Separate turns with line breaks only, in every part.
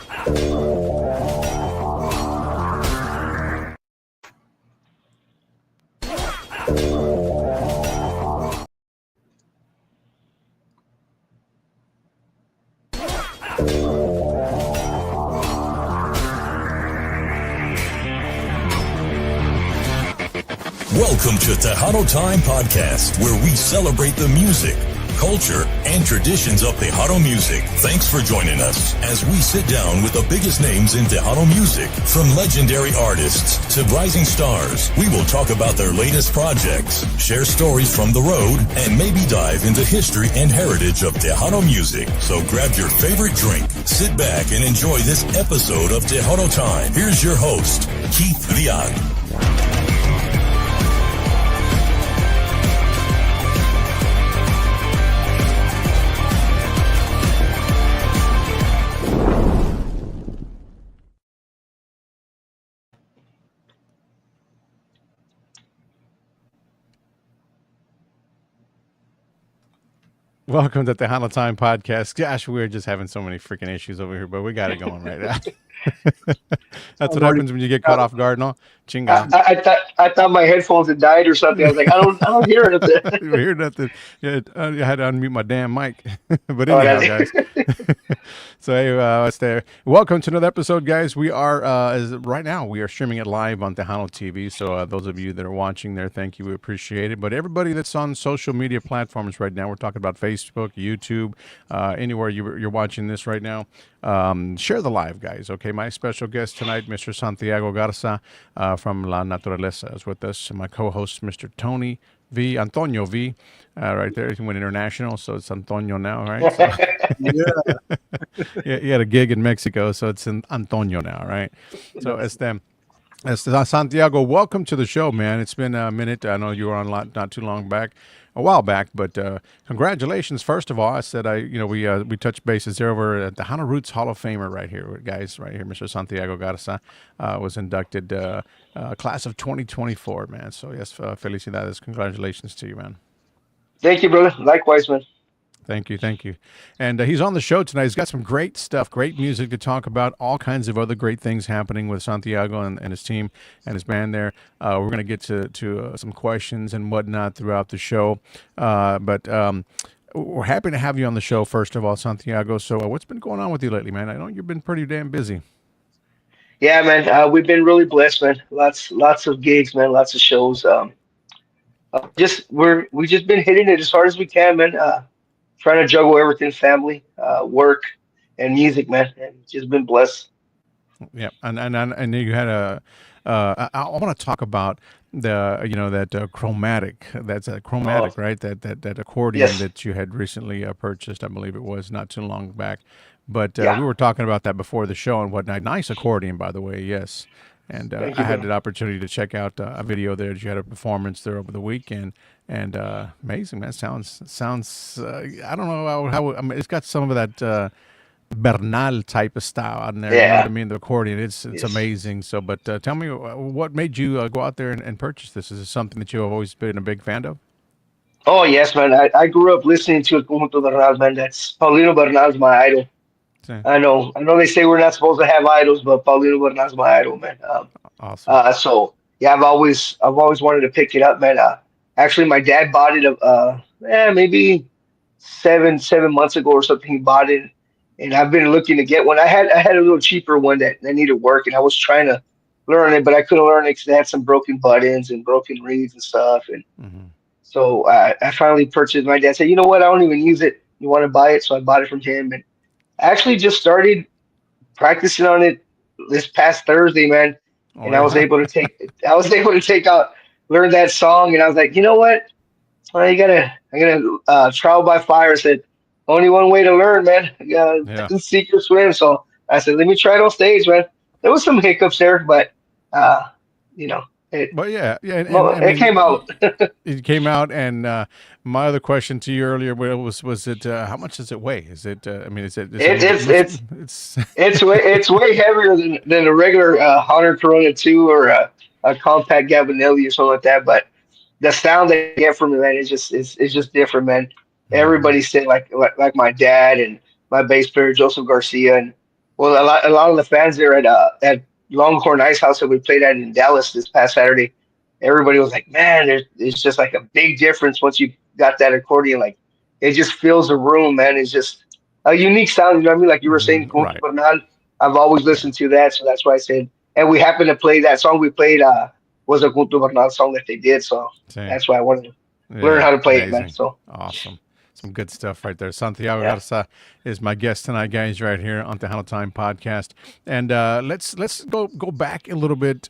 Welcome to Tejano Time Podcast, where we celebrate the music, culture, and traditions of Tejano music. Thanks for joining us as we sit down with the biggest names in Tejano music. From legendary artists to rising stars, we will talk about their latest projects, share stories from the road, and maybe dive into history and heritage of Tejano music. So grab your favorite drink, sit back, and enjoy this episode of Tejano Time. Here's your host, Keith Vian.
Welcome to the Tejano Time Podcast. Gosh, we're just having so many freaking issues over here, but we got it going right now. That's what happens when you get caught off guard, no? Chinga.
I thought my headphones had died or something. I was like, I don't hear anything.
You hear nothing. Yeah, I had to unmute my damn mic. But anyhow, guys. So hey, welcome to another episode, guys. We are right now we are streaming it live on Tejano TV. So those of you that are watching there, thank you. We appreciate it. But everybody that's on social media platforms right now, we're talking about Facebook, YouTube, anywhere you're watching this right now. Share the live, guys. Okay, my special guest tonight, Mr. Santiago Garza from La Naturaleza, is with us. My co-host, Mr. Tony V, Antonio V, right there. He went international, so it's Antonio now, right? So, yeah, he had a gig in Mexico, so it's in Antonio now, right? So Santiago, welcome to the show, man. It's been a minute. I know you were on not too long back. A while back, but congratulations. First of all, I said we touched bases there over at the Tejano Roots Hall of Famer right here, guys, right here. Mr. Santiago Garza was inducted class of 2024, man. So yes, felicidades, congratulations to you, man.
Thank you, brother. Likewise, man.
Thank you. And he's on the show tonight. He's got some great stuff, great music to talk about, all kinds of other great things happening with Santiago and his team and his band there. We're going to get to some questions and whatnot throughout the show. But we're happy to have you on the show, first of all, Santiago. So what's been going on with you lately, man? I know you've been pretty damn busy.
Yeah, man. We've been really blessed, man. Lots of gigs, man. Lots of shows. We just been hitting it as hard as we can, man. Trying to juggle everything, family, work, and music, man. And just been blessed.
Yeah, and you had I want to talk about that chromatic. That's a chromatic, right? That accordion that you had recently purchased. I believe it was not too long back. But we were talking about that before the show and whatnot. Nice accordion, by the way. Yes. And I had the opportunity to check out a video there that you had a performance there over the weekend, and amazing, man. Sounds I don't know how I mean, it's got some of that Bernal type of style on there.
Yeah.
You know what I mean? The accordion, it's amazing. So, but tell me, what made you go out there and purchase this? Is it something that you've always been a big fan of?
Oh yes, man. I grew up listening to El Conjunto Bernal, man. That's Paulino Bernal's my idol. I know they say we're not supposed to have idols, but Paulino Bernal's my idol, man.
Awesome.
So yeah, I've always wanted to pick it up, man. Actually, my dad bought it maybe seven months ago or something. He bought it, and I've been looking to get one. I had a little cheaper one that needed work, and I was trying to learn it, but I couldn't learn it because it had some broken buttons and broken reeds and stuff. And so I finally purchased. My dad said, "You know what? I don't even use it. You want to buy it?" So I bought it from him, and I actually just started practicing on it this past Thursday, man. And I was able to learn that song. And I was like, you know what? I gotta trial by fire. I said, only one way to learn, man. I gotta sink or swim. So I said, let me try it on stage, man. There was some hiccups there, but it came out.
It came out, and my other question to you earlier was it how much does it weigh? Is it?
It's way heavier than a regular Honor Corona 2 or a compact Gavinelli or something like that. But the sound that you get from it, man, is just different, man. Everybody said like my dad and my bass player Joseph Garcia, and Well, a lot of the fans there at Longhorn Ice House that we played at in Dallas this past Saturday, everybody was like, "Man, there's just like a big difference once you got that accordion. Like, it just fills the room, man. It's just a unique sound. You know what I mean? Like you were saying, Punto
Right.
Bernal. I've always
Yeah.
listened to that, so that's why I said. And we happened to play that song we played. Was a Punto Bernal song that they did, so
See.
that's why I wanted to learn
Yeah.
how to play it, man.
Amazing.
So
Awesome. Some good stuff right there. Santiago
yeah.
Garza is my guest tonight, guys, right here on Tejano Time podcast. And let's go back a little bit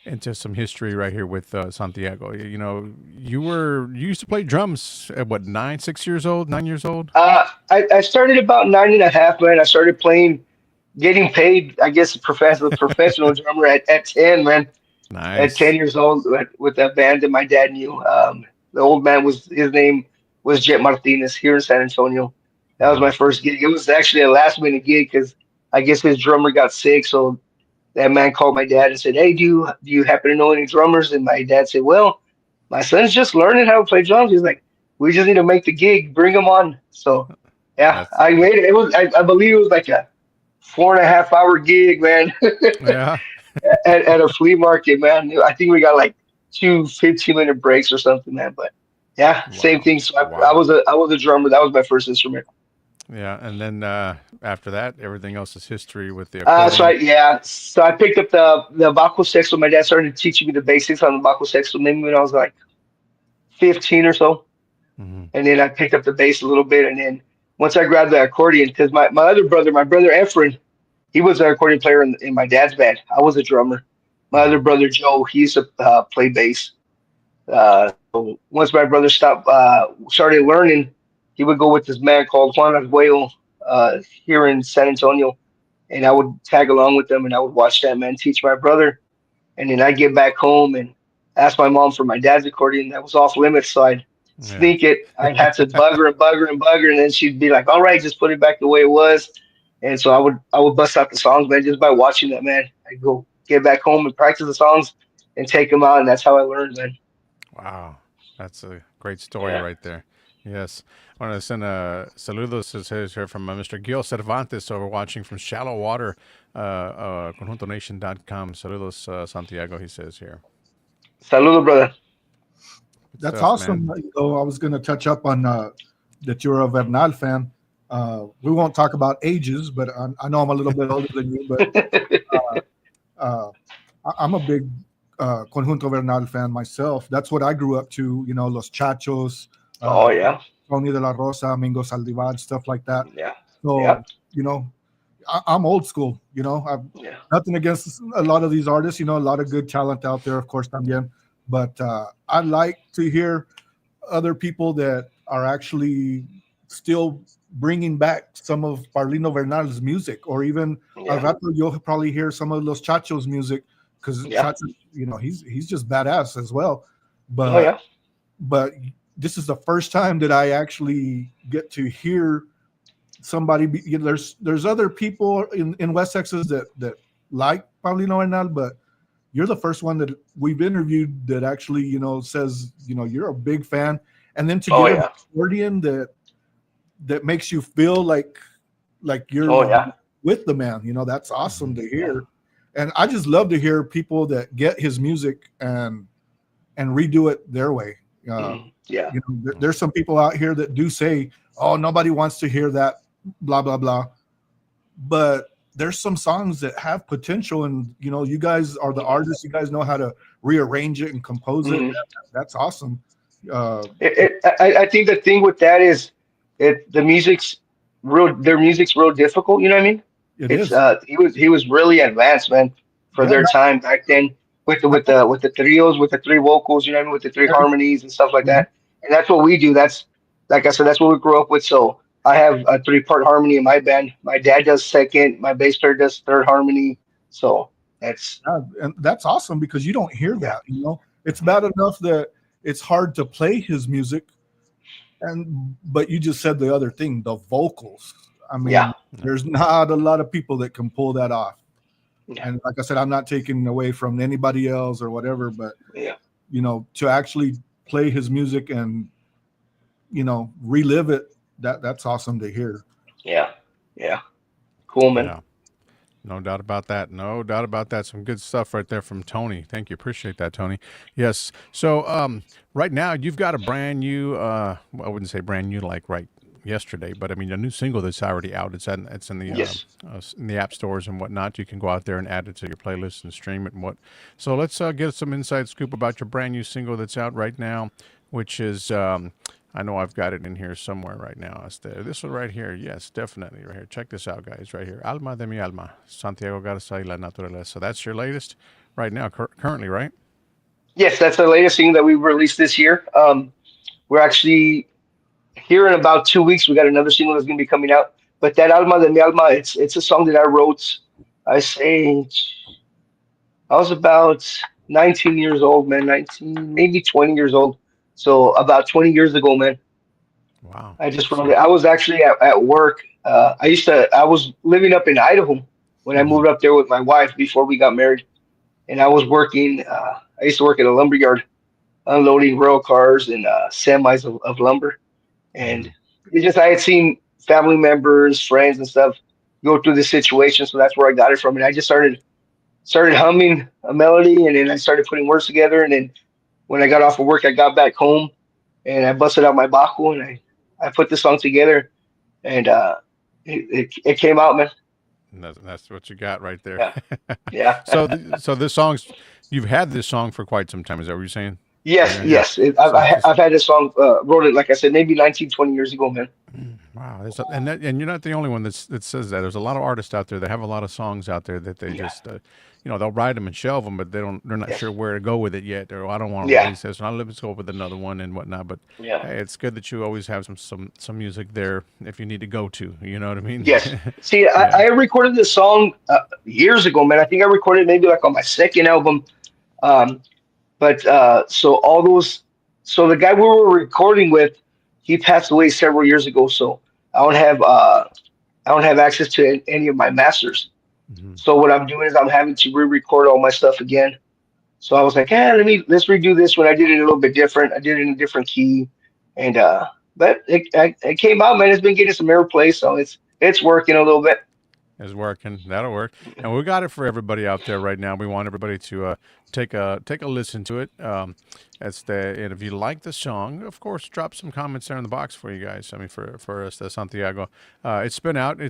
into some history right here with Santiago. You know, you used to play drums at what, 6 years old, 9 years old?
I started about 9 and a half, man. I started playing, getting paid, I guess, professional drummer at 10, man. At 10
Nice.
years old with that band that my dad knew. The old man his name was Jet Martinez here in San Antonio. That was my
Wow.
first gig. It was actually a last minute gig because I guess his drummer got sick. So that man called my dad and said, "Hey, do you happen to know any drummers?" And my dad said, "Well, my son's just learning how to play drums." He's like, "We just need to make the gig. Bring him on." So yeah,
That's
I made it. It was I believe it was like a 4.5 hour gig, man.
yeah.
At a flea market, man. I think we got like two 15-minute breaks or something, man. But yeah, same
Wow.
thing. So
Wow.
I was a drummer. That was my first instrument.
Yeah. And then after that, everything else is history with the
So I
accordion.
yeah, so I picked up the bajo sexto. My dad started teaching me the basics on the bajo sexto maybe when I was like 15 or so,
Hmm.
and then I picked up the bass a little bit, and then once I grabbed the accordion, because my other brother, my brother Efren, he was an accordion player in my dad's band. I was a drummer. My other
Hmm.
brother Joe, he used to play bass. So once my brother started learning, he would go with this man called Juan Arguello here in San Antonio, and I would tag along with them, and I would watch that man teach my brother, and then I'd get back home and ask my mom for my dad's accordion. That was off limits, so I'd
Yeah.
sneak it. I'd have to bug her and bug her and bug her, and then she'd be like, "All right, just put it back the way it was." And so I would bust out the songs, man, just by watching that, man. I'd go get back home and practice the songs and take them out, and that's how I learned, man.
Wow, that's a great story
Yeah.
right there. Yes. I want to send a saludos, it says here from Mr. Gil Cervantes over watching from Shallow Water, conjuntonation.com. Saludos, Santiago, he says here.
Saludo, brother.
Good
That's
stuff, man.
awesome. I was going to touch up on that you're a Bernal fan. We won't talk about ages, but I know I'm a little bit older than you, but uh, I'm a big Conjunto Bernal fan myself. That's what I grew up to, Los Chachos,
Oh
uh,
yeah,
Tony de la Rosa, Mingo Saldivar, stuff like that.
yeah, yeah,
So, I'm old school, I've
yeah.
nothing against a lot of these artists, a lot of good talent out there, of course, también. But I like to hear other people that are actually still bringing back some of Paulino Bernal's music, or even al
Yeah,
rato you'll probably hear some of Los Chachos music because
yeah.
Chacho, he's just badass as well.
Oh
But
yeah.
but this is the first time that I actually get to hear somebody. There's other people in West Texas that like Paulino Bernal, but you're the first one that we've interviewed that actually, says, you're a big fan. And then to
Oh
get an
yeah.
accordion that makes you feel like
Oh
you're
yeah.
with the man, that's awesome
Hmm.
to
Yeah.
hear. And I just love to hear people that get his music and redo it their way.
Yeah.
There's some people out here that do say, "Oh, nobody wants to hear that," blah blah blah. But there's some songs that have potential, and you guys are the
Mhm.
artists. You guys know how to rearrange it and compose it.
Mhm.
That's awesome. Uh,
I think the thing with that is the music's their music's real difficult. You know what I mean?
it
It's
is.
he was really advanced, man, for
Yeah.
their time back then with the trios, with the three vocals. You know what I mean? With the three harmonies and stuff like
Mhm.
that. And that's what we do. That's like I said. That's what we grew up with. So I have a three-part harmony in my band. My dad does second. My bass player does third harmony. So that's
Yeah, and that's awesome because you don't hear
yeah.
that. It's bad enough that it's hard to play his music, but you just said the other thing, the vocals. I
Yeah.
mean, there's not a lot of people that can pull that off.
Yeah.
And like I said, I'm not taking away from anybody else or whatever, but
Yeah.
to actually play his music and relive it, that's awesome to hear.
Yeah. Yeah. Cool, man.
Yeah. No doubt about that. No doubt about that. Some good stuff right there from Tony. Thank you. Appreciate that, Tony. Yes. So right now you've got a brand new well, I wouldn't say brand new like right yesterday, but I mean a new single that's already out. It's
Yes.
in the app stores and whatnot. You can go out there and add it to your playlist and stream it and what. So let's get some inside scoop about your brand new single that's out right now, which is I know I've got it in here somewhere right now. This one right here. Yes, definitely right here. Check this out, guys. Right here. Alma de mi alma. Santiago Garza y la naturaleza. So that's your latest right now, currently, right?
Yes, that's the latest thing that we released this year. We're actually here in about 2 weeks. We got another single that's going to be coming out. But that Alma de mi alma, it's a song that I wrote. I was about 19 years old, man. 19, maybe 20 years old. So about 20 years ago, man.
Wow.
I just wrote it. I was actually at work. I was living up in Idaho when I moved up there with my wife before we got married. And I was working, I used to work at a lumber yard, unloading rail cars and semis of lumber. And I had seen family members, friends and stuff go through this situation. So that's where I got it from. And I just started humming a melody, and then I started putting words together. And then when I got off of work, I got back home and I busted out my bajo and I put the song together, and it came out, man.
That's what you got right there.
Yeah.
So this song's, you've had this song for quite some time. Is that what you're saying?
Yes. I've had this song, wrote it, like I said, maybe 19, 20 years ago, man.
Wow. And you're not the only one that says that. There's a lot of artists out there that have a lot of songs out there that they just, they'll write them and shelve them, but they're not sure where to go with it yet. Or I don't want to release this. And let's go with another one and whatnot. But hey, it's good that you always have some music there if you need to go to, you know what I mean?
Yes. See, I recorded this song years ago, man. I think I recorded maybe like on my second album. So the guy we were recording with, he passed away several years ago. So I don't have access to any of my masters. So what I'm doing is I'm having to re-record all my stuff again. So I was like, let's redo this one. I did it a little bit different. I did it in a different key, and but it came out, man. It's been getting some airplay, so it's working a little bit.
Is working. That'll work. And we got it for everybody out there right now. We want everybody to take a listen to it. And if you like the song, of course, drop some comments there in the box for you guys. I mean, for us, Santiago. It's been out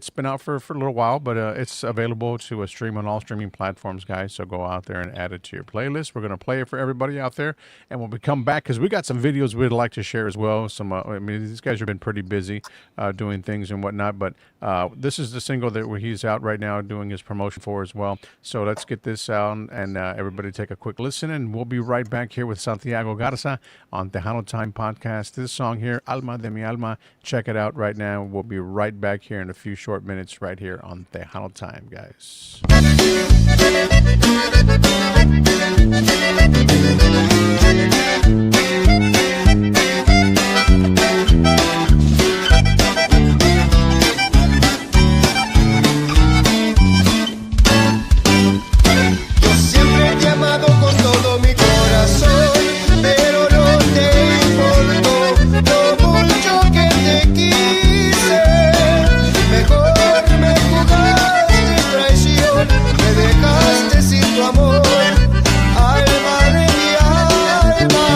for a little while, but it's available to stream on all streaming platforms, guys. So go out there and add it to your playlist. We're going to play it for everybody out there. And when we come back, because we got some videos we'd like to share as well. These guys have been pretty busy doing things and whatnot, but this is the single that he's out right now doing his promotion for as well. So let's get this out and everybody take a quick listen, and we'll be right back here with Santiago Garza on Tejano Time Podcast. This song here, Alma de mi alma, check it out right now. We'll be right back here in a few short minutes right here on Tejano Time, guys.
Amor, alma de mi alma.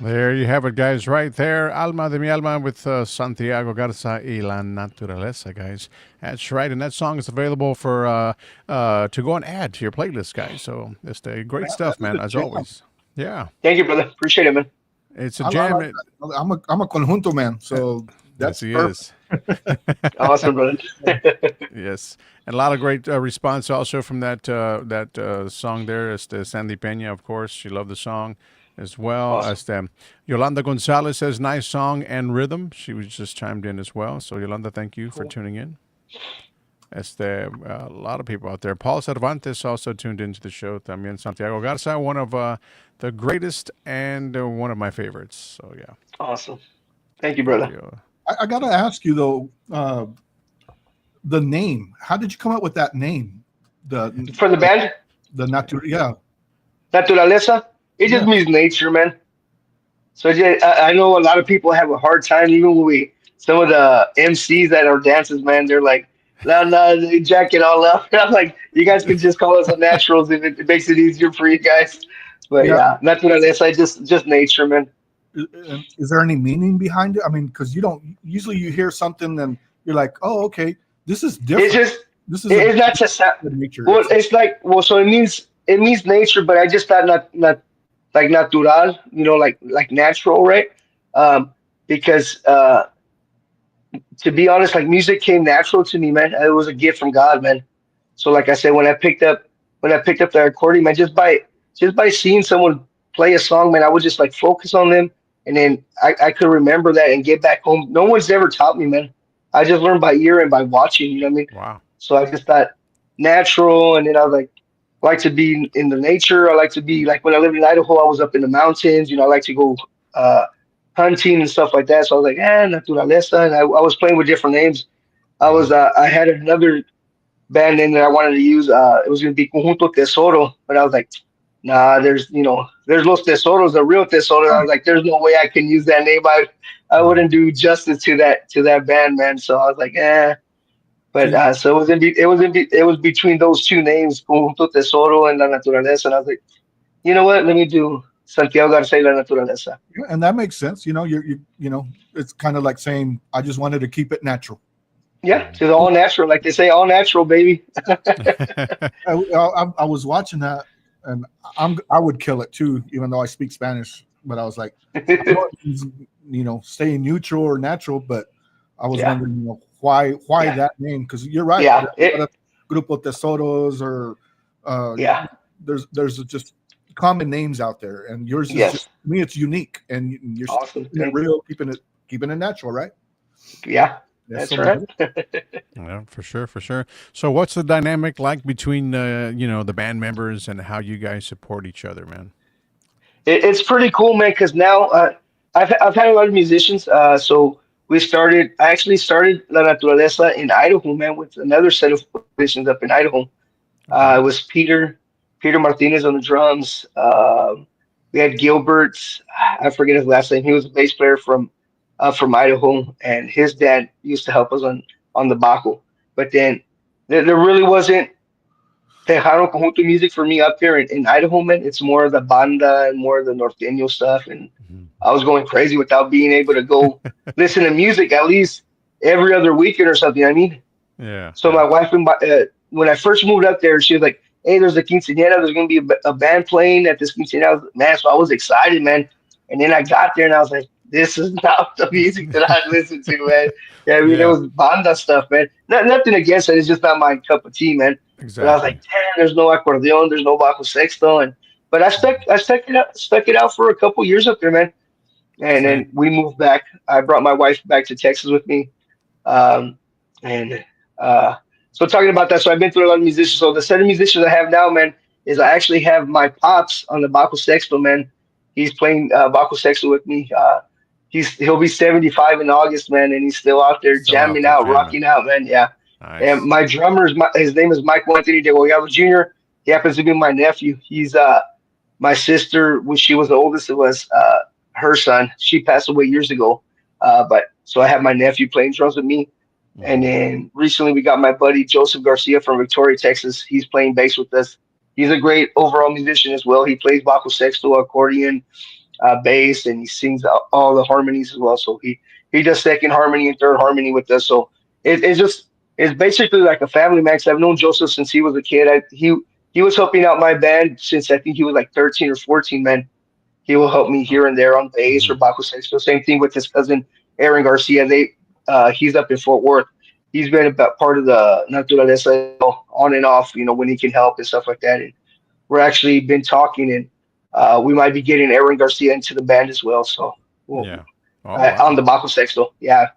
There you have it, guys. Right there, Alma de mi Alma with Santiago Garza y la Naturaleza, guys. That's right, and that song is available for to go and add to your playlist, guys. So it's great stuff, man. As always. Yeah,
Thank you, brother. Appreciate it, man.
it's a
I
jam.
like that. I'm a conjunto man, so
Yes,
that's
he
perfect.
is.
Awesome, brother.
Yes, and a lot of great response also from that song there. It's the Sandy Pena, of course. She loved the song as well.
Awesome.
As the Yolanda Gonzalez says, nice song and rhythm. She was just chimed in as well. So Yolanda, thank you for
Cool.
tuning in. A lot of people out there. Paul Cervantes also tuned into the show. También Santiago Garza, one of the greatest and one of my favorites. So yeah,
Awesome. Thank you,
thank
brother.
you.
I gotta ask you though, the name. How did you come up with that name? The
For the band,
yeah,
Naturaleza, it just
yeah.
means nature, man. So I know a lot of people have a hard time, even when some of the MCs that are dancers, man, they're like, no, no, they jack it all up. And I'm like, you guys can just call us the naturals if it makes it easier for you guys. But
Yeah.
yeah, Naturaleza, just nature, man.
Is there any meaning behind it? I mean, because you don't usually you hear something and you're like, oh, okay, this is
It's
different.
just,
This is a
it's not just,
nature.
well, it's like, well, so it means nature, but I just thought not like natural, like natural, right? Um, because to be honest, like music came natural to me, man. It was a gift from God, man. So like I said, when I picked up the accordion, man, just by seeing someone play a song, man, I would just like focus on them, and then I could remember that and get back home. No one's ever taught me, man. I just learned by ear and by watching. You know what I mean?
Wow.
So I just thought natural, and then I was like, like to be in the nature. I like to be like when I lived in Idaho, I was up in the mountains. I like to go uh, hunting and stuff like that. So I was like, naturaleza, and I was playing with different names. I had another band name that I wanted to use. It was gonna be Conjunto Tesoro, but I was like, nah, there's Los Tesoros, the real Tesoros. I was like, there's no way I can use that name. I
Right.
wouldn't do justice to that band, man. So I was like, eh. But
See,
so it was between those two names, Conjunto Tesoro and La Naturaleza, and I was like, you know what? Let me do Santiago Garza y La Naturaleza.
and that makes sense. It's kind of like saying I just wanted to keep it natural.
Yeah, to the all natural, like they say, all natural, baby.
I was watching that, and I would kill it too, even though I speak Spanish. But I was like, I know it means, staying neutral or natural. But I was
Yeah,
wondering, why
yeah,
that name? Because you're right.
yeah,
There's a lot of Grupo Tesoros or uh,
yeah.
there's just common names out there, and yours is just
Yes,
to me. It's unique, and you're
awesome.
keeping it
Thank you.
real, keeping it natural, right?
Yeah,
That's
that's
so
right.
good.
Yeah, for sure, for sure. So, what's the dynamic like between the band members and how you guys support each other, man?
It's pretty cool, man. Because now I've had a lot of musicians. So I actually started La Naturaleza in Idaho, man, with another set of musicians up in Idaho. It
Okay.
was Peter Martinez on the drums. We had Gilbert. I forget his last name. He was a bass player from Idaho, and his dad used to help us on the bajo. But then there really wasn't Tejano conjunto music for me up here in Idaho, man. It's more of the banda and more of the norteño stuff, and
Mhm.
I was going crazy without being able to go listen to music at least every other weekend or something. I mean,
Yeah,
so
yeah.
my wife when I first moved up there, she was like, "Hey, there's a quinceañera. There's gonna be a band playing at this quinceañera." Man, so I was excited, man. And then I got there and I was like, "This is not the music that I listen to, man." Yeah, I mean, it
Yeah,
was banda stuff, man. Nothing against it. It's just not my cup of tea, man. But I was
exactly.
like, "Damn, there's no accordion. There's no bajo sexto." And but I stuck it out for a couple years up there, man. And
Say,
then we moved back. I brought my wife back to Texas with me. Um, and uh, so talking about that, so I've been through a lot of musicians. So the set of musicians I have now, man, is I actually have my pops on the Baco Sexto, man. He's playing Baco Sexto with me. He'll be 75 in August, man, and he's still out there
still out
jamming
there
out,
jamming.
rocking out, man. Yeah. And
Nice.
my drummer his name is Michael Anthony de Goyalo Jr. He happens to be my nephew. He's my sister when she was the oldest. It was her son. She passed away years ago. But so I have my nephew playing drums with me, and
Hmm.
then recently we got my buddy Joseph Garcia from Victoria, Texas. He's playing bass with us. He's a great overall musician as well. He plays bajo sexto, accordion. bass, and he sings all the harmonies as well. So he does second harmony and third harmony with us. So it's just it's basically like a family, man. 'Cause I've known Joseph since he was a kid. He was helping out my band since I think he was like 13 or 14, man. He will help me
Oh,
here and there on bass
mm-hmm.
or bajo sexto. Same thing with his cousin Aaron Garcia. He's up in Fort Worth. He's been about part of the Naturaleza on and off, when he can help and stuff like that. And we're actually been talking, and we might be getting Aaron Garcia into the band as well. So well,
Yeah. Oh, wow.
on the bajo sexto, yeah.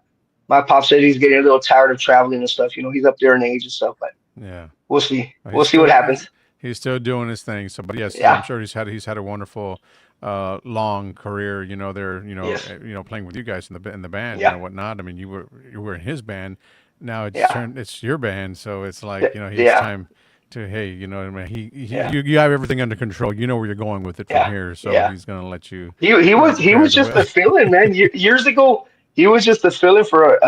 My pop said he's getting a little tired of traveling and stuff. He's up there in age and stuff, but
Yeah.
we'll see.
Well,
We'll see what happens.
he's still doing his thing. So, but yes, I'm
Yeah.
sure he's had a wonderful, long career. There,
Yes.
playing with you guys in the band,
Yeah.
whatnot. I mean, you were in his band. Now
Yeah.
it's your band. So it's like he's
Yeah.
time to I mean,
Yeah.
you have everything under control. You know where you're going with it from
Yeah.
here. So
Yeah.
he's gonna let you
He
bear
was
the
just
will.
a fill-in, man. Years ago, he was just a fill-in for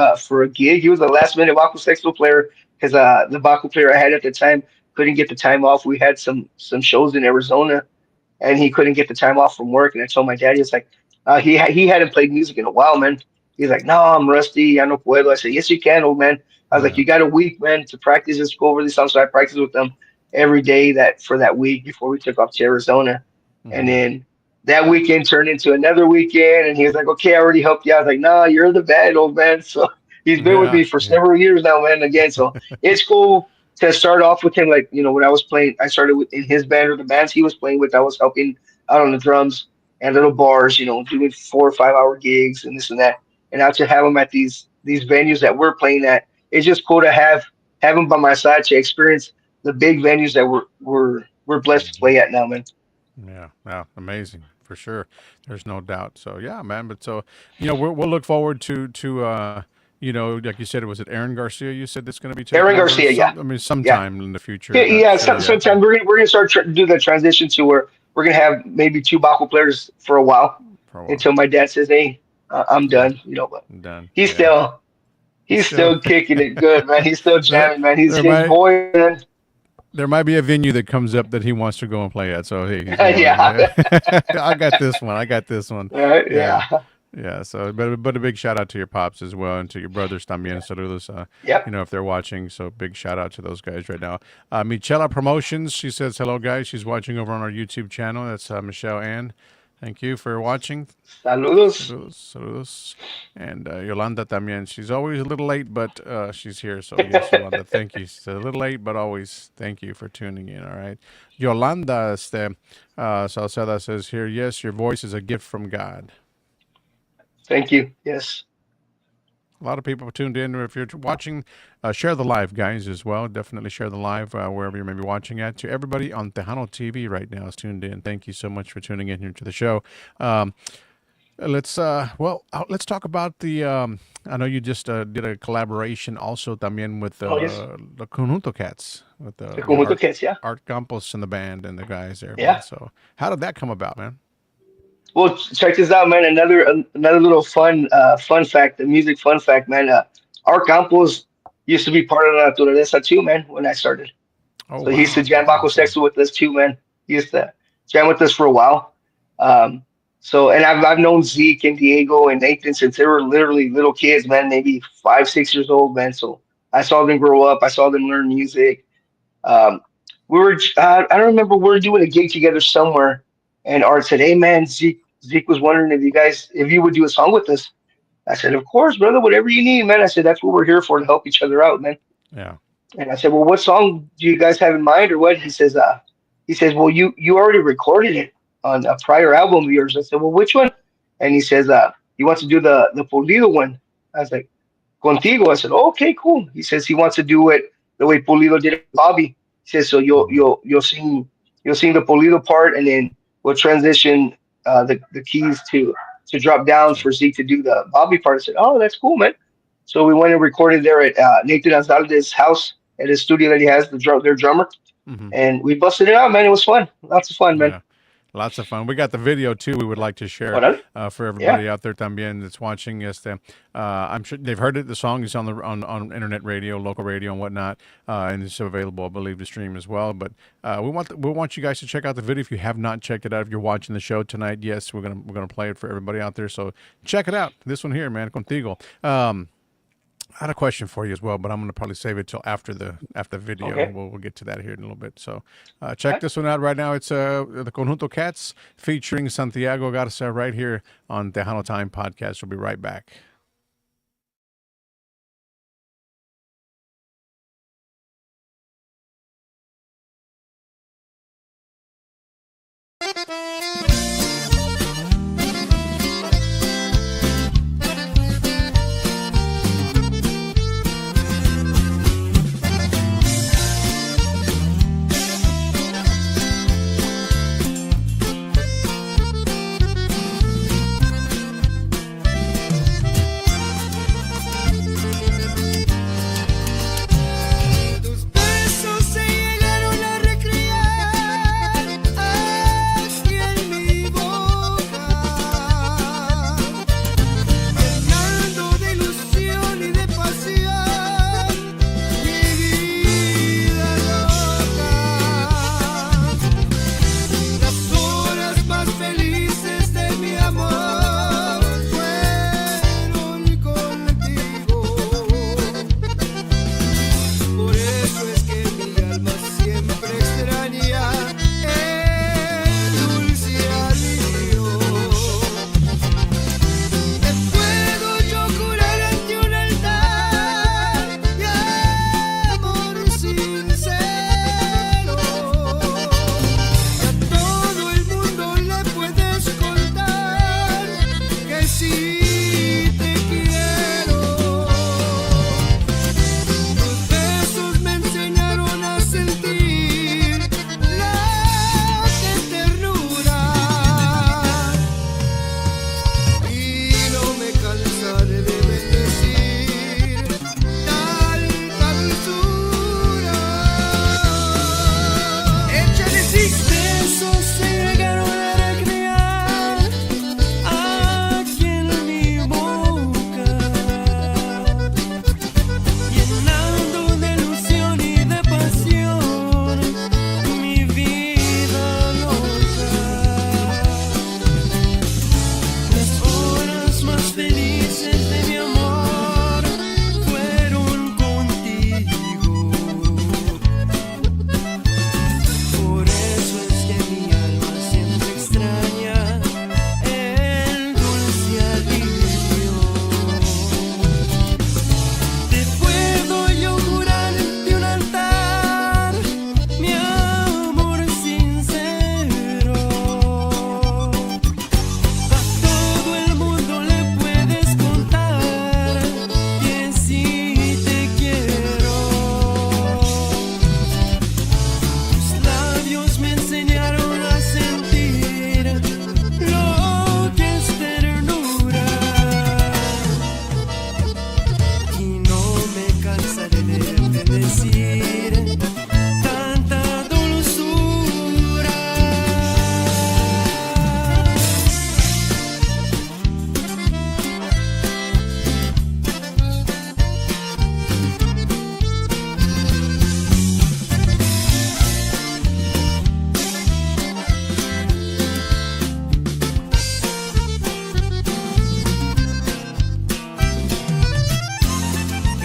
a gig. He was a last-minute Baco Sexto player because the Baco player I had at the time couldn't get the time off. We had some shows in Arizona, and he couldn't get the time off from work. And I told my dad, he was like, he hadn't played music in a while, man. He's like, no, I'm rusty. I no puedo. I said, yes, you can, old man. I was like,
Yeah.
you got a week, man, to practice and go over these songs. So I practiced with them every day for that week before we took off to Arizona. And
Hmm.
then that weekend turned into another weekend. And he was like, okay, I already helped you. I was like, no, you're the bad old man. So he's been with
Yeah.
me for
Yeah.
several years now, man. Again, so it's cool to start off with him. Like, when I was playing, I started with in his band or the bands he was playing with. I was helping out on the drums and little bars, doing 4 or 5 hour gigs and this and that. And now to have him at these venues that we're playing at, it's just cool to have him by my side to experience the big venues that we're blessed to
Mhm.
play at now, man.
Yeah, yeah, amazing for sure. There's no doubt. So yeah, man. But so we'll look forward to like you said, was it Aaron Garcia? You said that's going to be taking
Aaron
over
Garcia, yeah,
some. I mean,
yeah.
sometime in the future.
Yeah,
Not
yeah.
sure yet.
Sometime we're gonna start do the transition to where we're gonna have maybe two Baco players for a while
For a while.
until my dad says, "Hey, I'm
Yeah,
done." But
done.
he's
Yeah,
still he's
still
still kicking it good, man. He's still
there.
jamming, man. He's
There
his
might
voice, man.
there might be a venue that comes up that he wants to go and play at. So hey, he's gonna
Yeah,
I got this one. I got this one.
right,
Yeah.
yeah,
Yeah, so but a big shout out to your pops as well and to your brothers también. Saludos,
yep.
if they're watching. So big shout out to those guys right now. Michela Promotions, she says hello guys. She's watching over on our YouTube channel. That's Michelle Ann. Thank you for watching.
Saludos.
Saludos, saludos. And Yolanda también. She's always a little late, but she's here. So yes, Yolanda, thank you. She's a little late, but always thank you for tuning in. All right. Yolanda Salceda says here, yes, your voice is a gift from God.
Thank you. Yes.
A lot of people tuned in. If you're watching, share the live, guys, as well. Definitely share the live wherever you may be watching at. To everybody on Tejano TV right now is tuned in. Thank you so much for tuning in here to the show. Let's talk about the. I know you just did a collaboration also también with
Oh yes.
the Conjunto Cats with
The
your
Conjunto Kids. Yeah.
Art Campos and the band and the guys there, man.
Yeah.
So how did that come about, man?
Well, check this out, man. Another little fun fact, the music fun fact, man. Art Campos used to be part of the Naturaleza too, man. When I started.
Oh
So he used to
wow,
jam Baco
awesome.
Sexto with us too, man. He used to jam with us for a while. Um, and I've known Zeke and Diego and Nathan since they were literally little kids, man, maybe 5, 6 years old, man. So I saw them grow up. I saw them learn music. Um, I don't remember, we were doing a gig together somewhere, and Art said, "Hey, man, Zeke was wondering if you would do a song with us." I said, "Of course, brother, whatever you need, man." I said, "That's what we're here for, to help each other out, man."
Yeah.
And I said, "Well, what song do you guys have in mind, or what?" He says, "Well, you already recorded it on a prior album of yours." I said, "Well, which one?" And he says, "He wants to do the Pulido one." I was like, "Contigo." I said, oh, "Okay, cool." He says he wants to do it the way Pulido did it with Bobby. He says, "So
Hmm.
you'll sing the Pulido part, and then we'll transition the keys to drop down
So.
for Zeke to do the Bobby part." I said, "Oh, that's cool, man." So we went and recorded there at Nathan Azalde's house at his studio that he has, their drummer,
Hmm.
and we busted it out, man. It was fun, lots of fun, man.
Yeah. Lots of fun. We got the video too. We would like to share for everybody out there también that's watching. I'm sure they've heard it. The song is on internet radio, local radio, and whatnot, and it's available, I believe, to stream as well. But we want you guys to check out the video if you have not checked it out. If you're watching the show tonight, yes, we're gonna play it for everybody out there. So check it out. This one here, man, contigo. I had a question for you as well, but I'm going to probably save it till after the video. Okay. We'll get to that here in a little bit. So check this one out right now. It's the Conjunto Cats featuring Santiago Garza right here on Tejano Time Podcast. We'll be right back.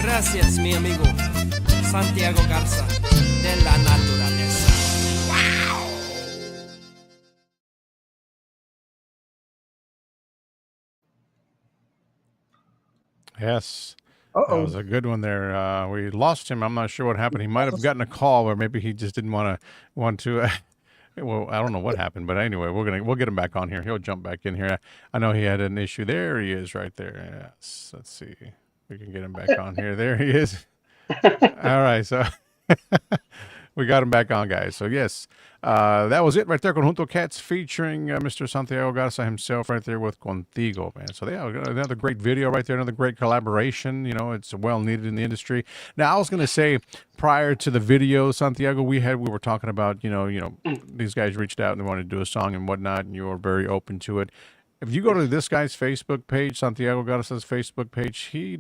Gracias, mi amigo Santiago Garza, de la naturaleza. ¡Wow!
Yes. That was a good one there. We lost him. I'm not sure what happened. He might have gotten a call, or maybe he just didn't want to. Well, I don't know what happened, but anyway, we'll get him back on here. He'll jump back in here. I know he had an issue. There he is, right there. Yes. Let's see. We can get him back on here. There he is. All right. So We got him back on, guys. So, yes, that was it right there. Conjunto Cats featuring Mr. Santiago Garza himself right there with Contigo, man. So, yeah, another great video right there, another great collaboration. You know, it's well needed in the industry. Now, I was going to say, prior to the video, Santiago, we were talking about, these guys reached out and they wanted to do a song and whatnot, and you were very open to it. If you go to this guy's Facebook page, Santiago Garza's Facebook page, he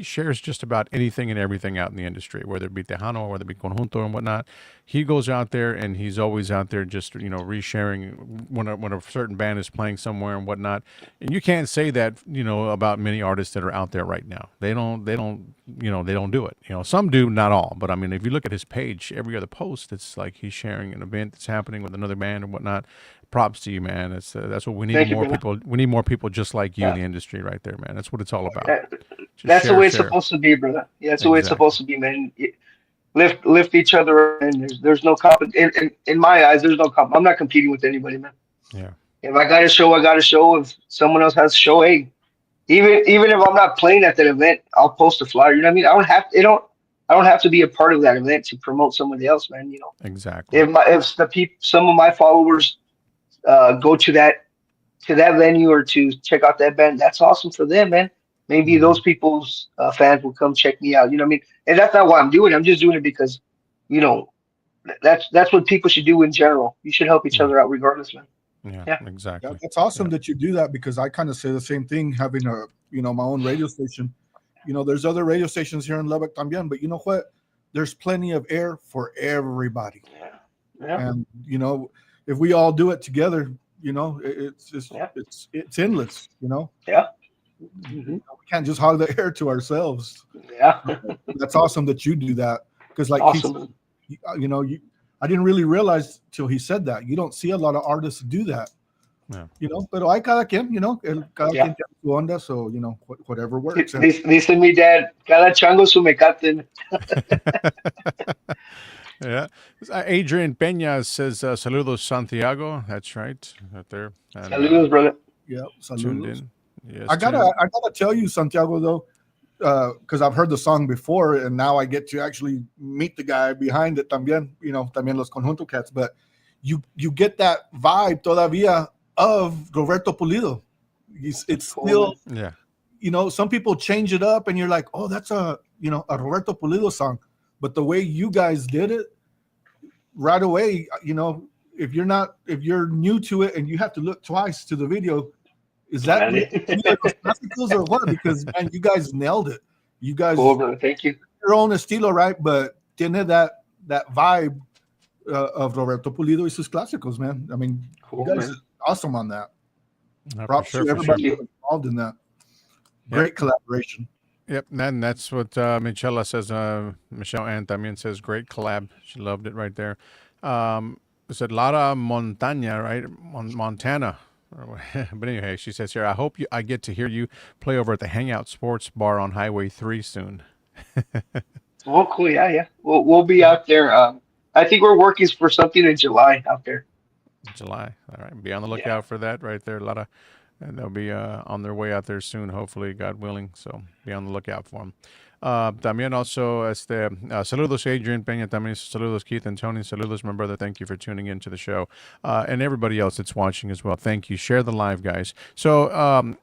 shares just about anything and everything out in the industry, whether it be Tejano or whether it be Conjunto and whatnot. He goes out there and he's always out there just, resharing when a certain band is playing somewhere and whatnot. And you can't say that, about many artists that are out there right now. They don't do it. Some do, not all. But I mean, if you look at his page, every other post, it's like he's sharing an event that's happening with another band and whatnot. Props to you, man. That's what we need.
Thank
more
you,
people. We need more people just like you in the industry, right there, man. That's what it's all about.
That's the way it's supposed to be, brother. Yeah, that's the way it's supposed to be, man. Lift each other, and there's no in my eyes. There's no I'm not competing with anybody, man.
Yeah.
If I got a show, I got a show. If someone else has a show, hey, even if I'm not playing at that event, I'll post a flyer. You know what I mean? I don't have to be a part of that event to promote somebody else, man.
Exactly.
If some of my followers go to that venue or to check out that band, that's awesome for them, man. Maybe those people's fans will come check me out. You know what I mean? And that's not why I'm doing it. I'm just doing it because, that's what people should do in general. You should help each other out regardless, man.
Yeah, exactly.
Yeah, that's awesome that you do that, because I kind of say the same thing, having my own radio station. There's other radio stations here in Lubbock también, but you know what? There's plenty of air for everybody.
Yeah.
And, if we all do it together, it's just, it's endless,
Yeah.
We can't just hog the air to ourselves.
Yeah.
That's awesome that you do that, because
awesome.
I didn't really realize till he said that. You don't see a lot of artists do that.
Yeah.
Pero hay cada quien, cada quien tiene su onda, so, whatever works.
Dice mi dad, cada chango su mecate.
Yeah. Adrian Peña says, saludos, Santiago. That's right there. And,
saludos, brother.
Yeah,
tuned
saludos.
in. Yes,
I gotta tell you, Santiago, though, because I've heard the song before, and now I get to actually meet the guy behind it también, también los Conjunto Cats. But you get that vibe todavía of Roberto Pulido. It's still, some people change it up, and you're like, oh, that's a Roberto Pulido song. But the way you guys did it, right away, if you're new to it and you have to look twice to the video, is that classicals or what? Because, man, you guys nailed it. You guys,
cool, brother. Thank you.
Your own estilo, right? But tiene that vibe of Roberto Pulido y sus clásicos, man. I mean,
cool,
you guys
man.
are awesome on that.
Props
to everybody involved in that. Great collaboration.
Yep, and that's what Michela says. Michelle Ann también says, great collab. She loved it right there. It said Lara Montaña, right? Montana. But anyway, she says here, I hope I get to hear you play over at the Hangout Sports Bar on Highway 3 soon.
Oh, cool. Yeah. We'll be out there. I think we're working for something in July out there.
July. All right. Be on the lookout for that right there, Lara. And they'll be on their way out there soon, hopefully, God willing. So be on the lookout for them. También also, saludos Adrian Peña, también saludos Keith and Tony, saludos my brother. Thank you for tuning in to the show, and everybody else that's watching as well. Thank you. Share the live, guys. So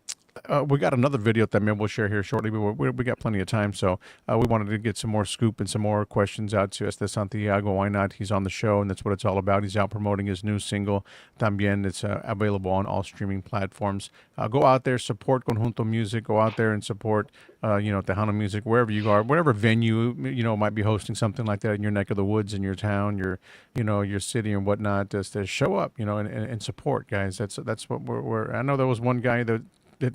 we got another video that maybe we'll share here shortly. We got plenty of time, so we wanted to get some more scoop and some more questions out to Santiago. Why not? He's on the show, and that's what it's all about. He's out promoting his new single, También. It's available on all streaming platforms. Go out there, support Conjunto Music. Go out there and support, Tejano Music, wherever you are, whatever venue, might be hosting something like that in your neck of the woods, in your town, your city and whatnot. Just to show up, and support, guys. That's what we're. I know there was one guy that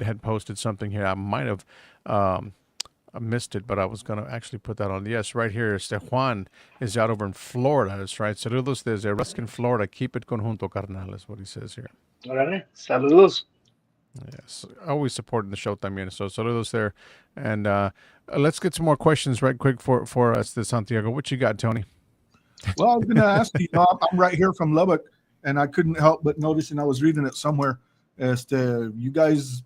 had posted something here. I might have missed it, but I was going to actually put that on. Yes, right here. Juan is out over in Florida. That's right. Saludos desde Ruskin, Florida. Keep it conjunto, carnal, is what he says here.
Órale. Saludos.
Yes, always supporting the show también. So saludos there. And let's get some more questions right quick for us, the Santiago. What you got, Tony?
Well, I was going to ask you, I'm right here from Lubbock, and I couldn't help but noticing, I was reading it somewhere, you guys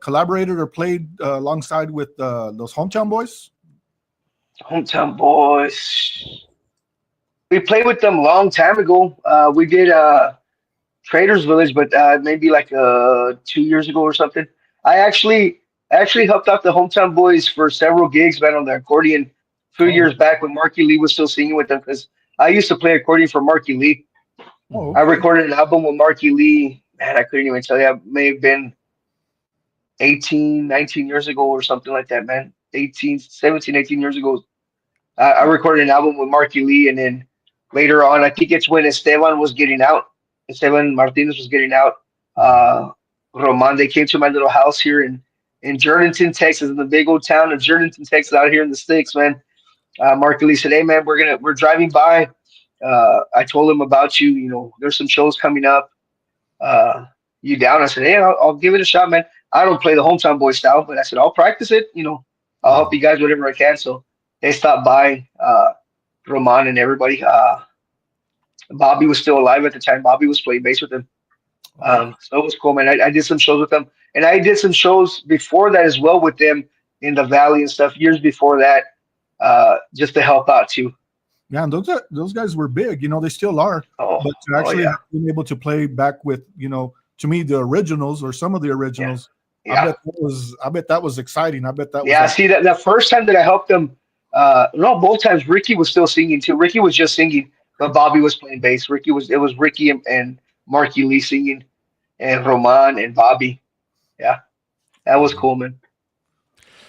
collaborated or played alongside with those Hometown Boys?
Hometown Boys. We played with them a long time ago. We did Traders Village, but maybe like 2 years ago or something. I actually helped out the Hometown Boys for several gigs, man, on the accordion a few
Oh,
years back when Marky Lee was still singing with them because I used to play accordion for Marky Lee.
oh,
I
okay.
recorded an album with Marky Lee. Man, I couldn't even tell you. It may have been 18, 19 years ago or something like that, man. 18, 17, 18 years ago. I recorded an album with Marky Lee, and then later on, I think it's when Esteban was getting out. Esteban Martinez was getting out. Uh, Roman, they came to my little house here in Jordanton, Texas, in the big old town of Jordanton, Texas, out here in the sticks, man. Marky Lee said, "Hey, man, we're driving by. I told him about you. You know, there's some shows coming up. Uh, you down?" I said, "Hey, I'll give it a shot, man. I don't play the hometown boy style, but I said I'll practice it. You know, I'll help you guys whatever I can." So they stopped by. Roman and everybody. Bobby was still alive at the time. Bobby was playing bass with him.
Oh,
So it was cool, man. I did some shows with them, and I did some shows before that as well with them in the valley and stuff. Years before that, just to help out too.
yeah, and those guys were big. You know, they still are.
Oh,
But to
oh
actually
yeah,
have been able to play back with, you know, to me the originals or some of the
yeah,
originals,
yeah.
I bet that was exciting. I bet that was
Yeah,
like,
see that the first time that I helped them, no, both times Ricky was still singing too. Ricky was just singing, but Bobby was playing bass. It was Ricky and Marky Lee singing, and Roman and Bobby. Yeah, that was cool, man.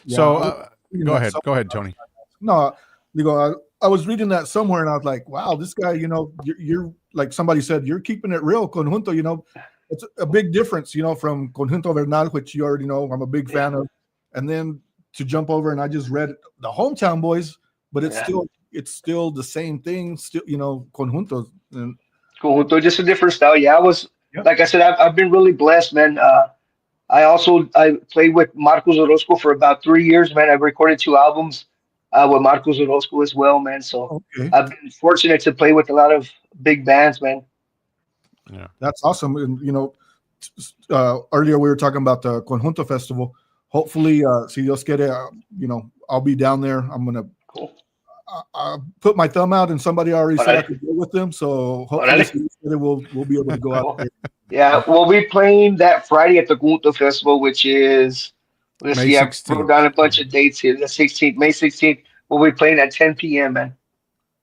yeah.
So
I was reading
go
that
ahead. Go
somewhere.
ahead, Tony.
No, you go. I was reading that somewhere, and I was like, "Wow, this guy, you know, you're like somebody said, you're keeping it real, conjunto. You know, it's a big difference, you know, from conjunto Bernal, which you already know I'm a big
Yeah,
fan of, and then to jump over and I just read the hometown boys, but
yeah.
it's still the same thing, still, you know, conjunto. And
Cool. So just a different style. Yeah, I was
yep.
like I said, I've been really blessed, man. I played with Marcos Orozco for about 3 years, man. I've recorded two albums with Marcos Orozco as well, man. So
Okay,
I've been fortunate to play with a lot of big bands, man.
Yeah.
that's awesome. And you know, earlier we were talking about the conjunto festival. Hopefully, si Dios quiere, you know, I'll be down there. I'm gonna
Cool.
put my thumb out, and somebody already said I
Órale,
could go with them. So hopefully,
órale.
si Dios quiere, we'll be able to go out
Cool.
there.
Yeah, we'll be playing that Friday at the Gunto Festival, which is, let's
May
see, I wrote down
16th.
a bunch of dates here. The 16th, May 16th. We'll be playing at 10 p.m., man.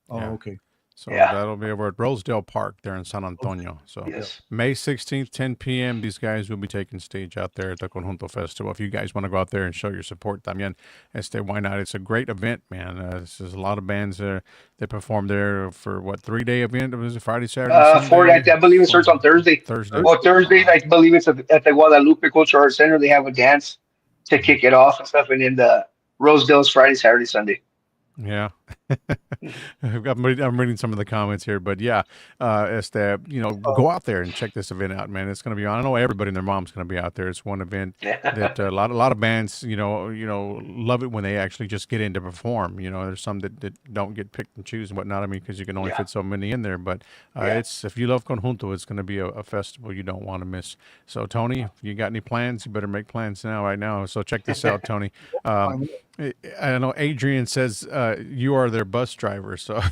Yeah.
Oh, okay.
So
Yeah.
that'll be over at Rosedale Park there in San Antonio. So
Yes.
May 16th, 10 p.m. These guys will be taking stage out there at the Conjunto Festival. If you guys want to go out there and show your support, también, why not? It's a great event, man. There's a lot of bands there. They perform there for what, 3-day event? Was it Friday, Saturday,
For
Sunday?
I believe it starts on Thursday.
Thursday.
Well, Thursday, I believe it's at the Guadalupe Cultural Arts Center. They have a dance to kick it off and stuff, and then the Rosedale's Friday, Saturday, Sunday.
Yeah. I'm reading some of the comments here, but yeah, go out there and check this event out, man. It's going to be on. I know everybody and their mom's going to be out there. It's one event that a lot of bands, love it when they actually just get in to perform. You know, there's some that don't get picked and choose and whatnot. I mean, because you can only fit so many in there. But it's if you love Conjunto, it's going to be a festival you don't want to miss. So, Tony, if you got any plans, you better make plans right now. So check this out, Tony. I know Adrian says you are their bus driver, so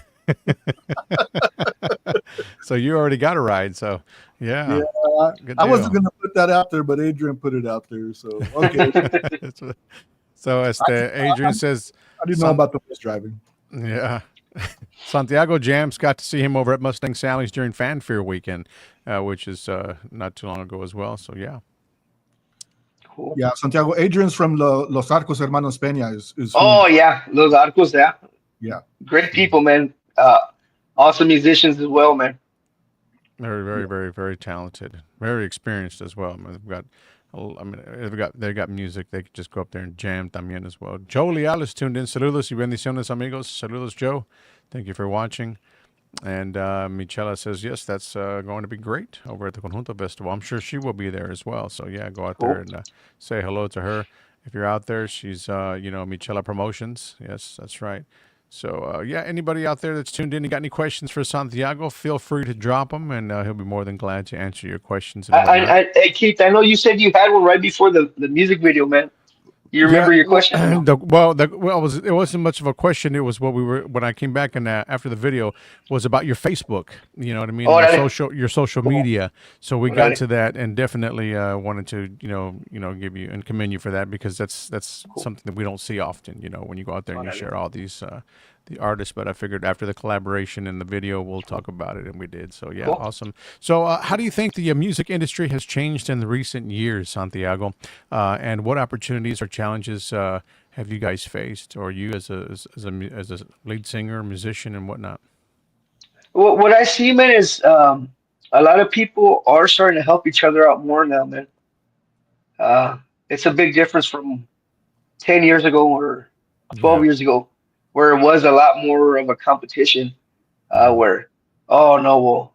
so you already got a ride. So yeah, good
I wasn't
deal.
going to put that out there, but Adrian put it out there. So okay,
So Adrian says,
I didn't know about the bus driving.
yeah. Santiago Jams got to see him over at Mustang Sally's during Fanfare weekend, which is not too long ago as well. So yeah.
Cool.
Yeah, Santiago. Adrian's from Los Arcos Hermanos Peña. Is
Oh yeah, Los Arcos.
yeah.
Great people, man. Awesome musicians as well, man.
Very, very, very, very talented. Very experienced as well. They got music. They could just go up there and jam también as well. Joe Leal is tuned in. Saludos y bendiciones, amigos. Saludos, Joe. Thank you for watching. And Michela says, yes, that's going to be great over at the Conjunto Festival. I'm sure she will be there as well. So, yeah, go out there and say hello to her. If you're out there, she's, Michela Promotions. Yes, that's right. So, anybody out there that's tuned in, you got any questions for Santiago, feel free to drop them, and he'll be more than glad to answer your questions. And
Hey, Keith, I know you said you had one right before the music video, man. You remember your question?
It wasn't much of a question. It was what we were when I came back and after the video was about your Facebook. You know what I mean? Your social media. So we got to that and definitely wanted to give you and commend you for that because that's something that we don't see often. You know, when you go out there and you share all these the artists. But I figured after the collaboration and the video, we'll talk about it, and we did. So yeah, awesome. So how do you think the music industry has changed in the recent years, Santiago? And what opportunities or challenges have you guys faced, or you as a lead singer, musician, and whatnot?
Well, what I see, man, is a lot of people are starting to help each other out more now, man. It's a big difference from 10 years ago or 12 years ago, where it was a lot more of a competition, where, oh no, well,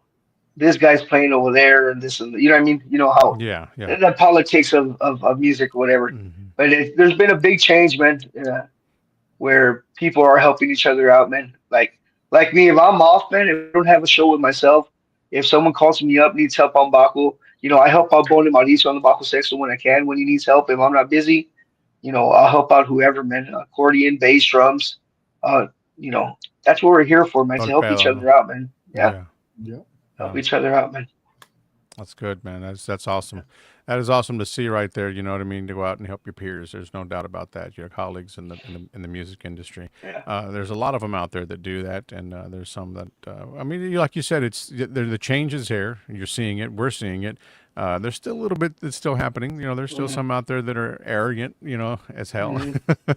this guy's playing over there and this and you know what I mean? You know how the politics of music or whatever. But there's been a big change, man, where people are helping each other out, man. Like me, if I'm off, man, if I don't have a show with myself, if someone calls me up, needs help on Baco, I help out Bone and Mauricio on the Baco section when I can, when he needs help. If I'm not busy, I'll help out whoever, man. Accordion, bass, drums. That's what we're here for, man, to help each other out, man. Yeah. Help each other out, man.
That's good, man. That's awesome. That is awesome to see right there. You know what I mean? To go out and help your peers. There's no doubt about that. Your colleagues in the music industry. There's a lot of them out there that do that, and there's some that. I mean, like you said, the changes here. You're seeing it. We're seeing it. There's still a little bit that's still happening. There's still some out there that are arrogant. As hell.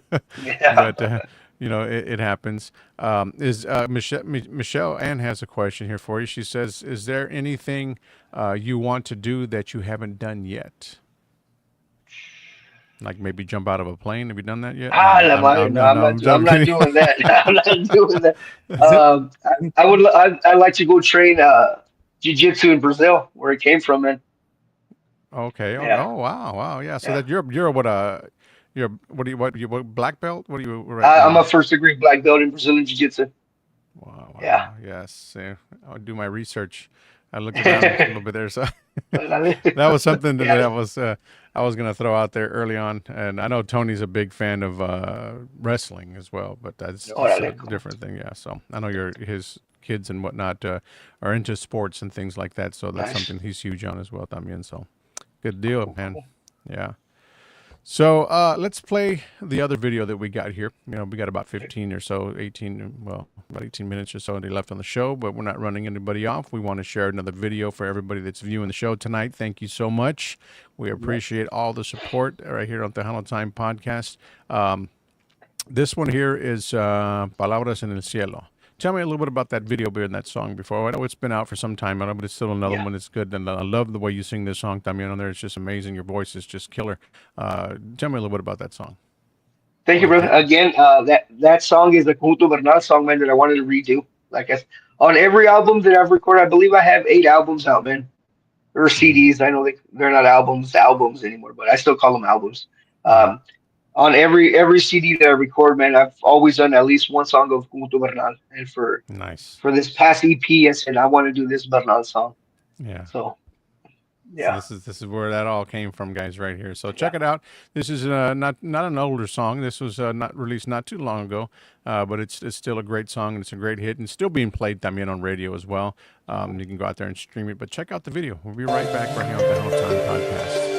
But. It happens. Michelle Ann has a question here for you. She says, is there anything you want to do that you haven't done yet? Like maybe jump out of a plane? Have you done that yet?
I'm not doing that. I'm not doing that. I'd like to go train jiu-jitsu in Brazil, where it came from, man.
Okay. Oh, wow. Yeah. So that you're what black belt? What are you right
I'm a first degree black belt in Brazilian Jiu-Jitsu.
Wow. Yeah. Yes. I'll do my research. I looked around a little bit there. So that was something that I was going to throw out there early on. And I know Tony's a big fan of wrestling as well, but that's a different thing. Yeah. So I know his kids and whatnot are into sports and things like that. So that's something he's huge on as well, también. So good deal, man. Yeah. So let's play the other video that we got here. We got about 15 or so, about 18 minutes or so left on the show, but we're not running anybody off. We want to share another video for everybody that's viewing the show tonight. Thank you so much. We appreciate all the support right here on Tejano Time Podcast. This one here is Palabras en el Cielo. Tell me a little bit about that video and that song before. I know it's been out for some time, but it's still another one that's good. And I love the way you sing this song, también, on there. It's just amazing. Your voice is just killer. Tell me a little bit about that song.
Thank you, brother. Again, that song is a Conjunto Bernal song, man, that I wanted to redo. On every album that I've recorded, I believe I have 8 albums out, man. Or CDs. I know they're not albums anymore, but I still call them albums. On every CD that I record, man, I've always done at least one song of Conjunto Bernal. And for this past EP, I said I want to do this Bernal song.
Yeah.
So, yeah.
So this is where that all came from, guys, right here. So check it out. This is not an older song. This was not released not too long ago, but it's still a great song, and it's a great hit, and still being played también on radio as well. You can go out there and stream it, but check out the video. We'll be right back right here on the Tejano Time Podcast.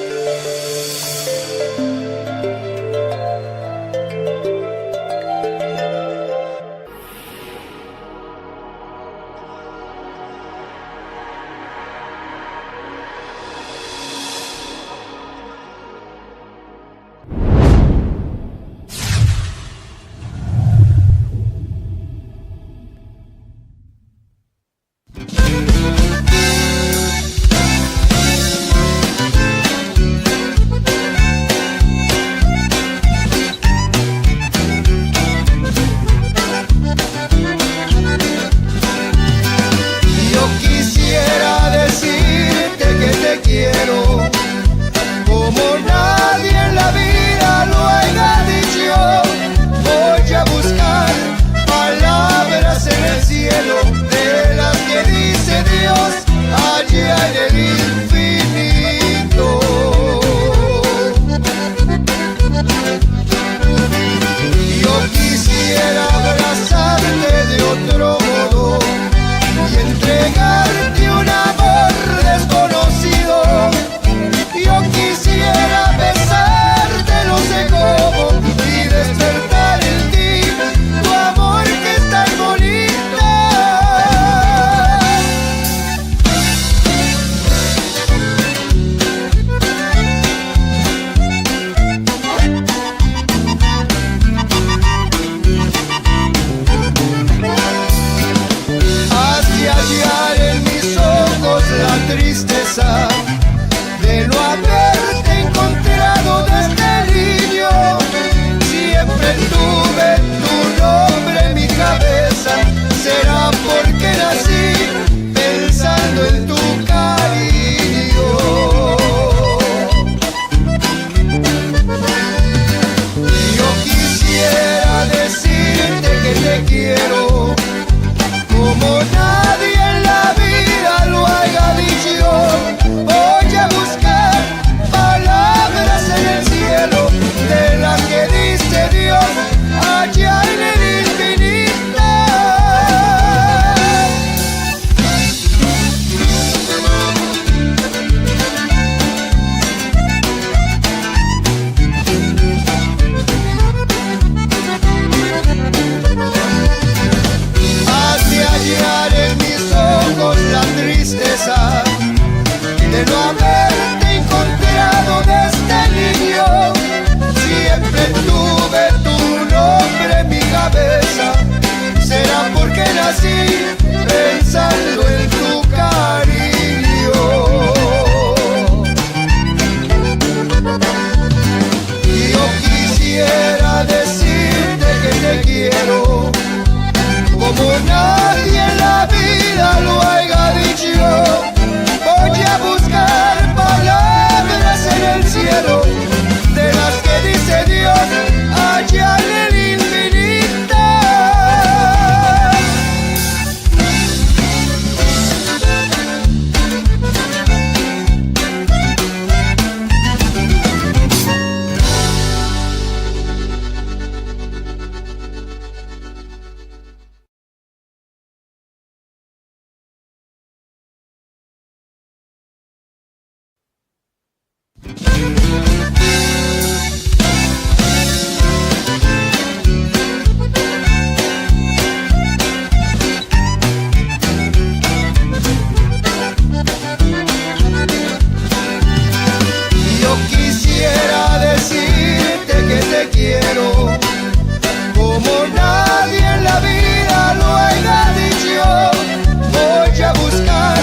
quiero, de las que dice Dios allá en el infinito. Yo quisiera decirte que te quiero, como nadie en la vida lo haya dicho. Voy a buscar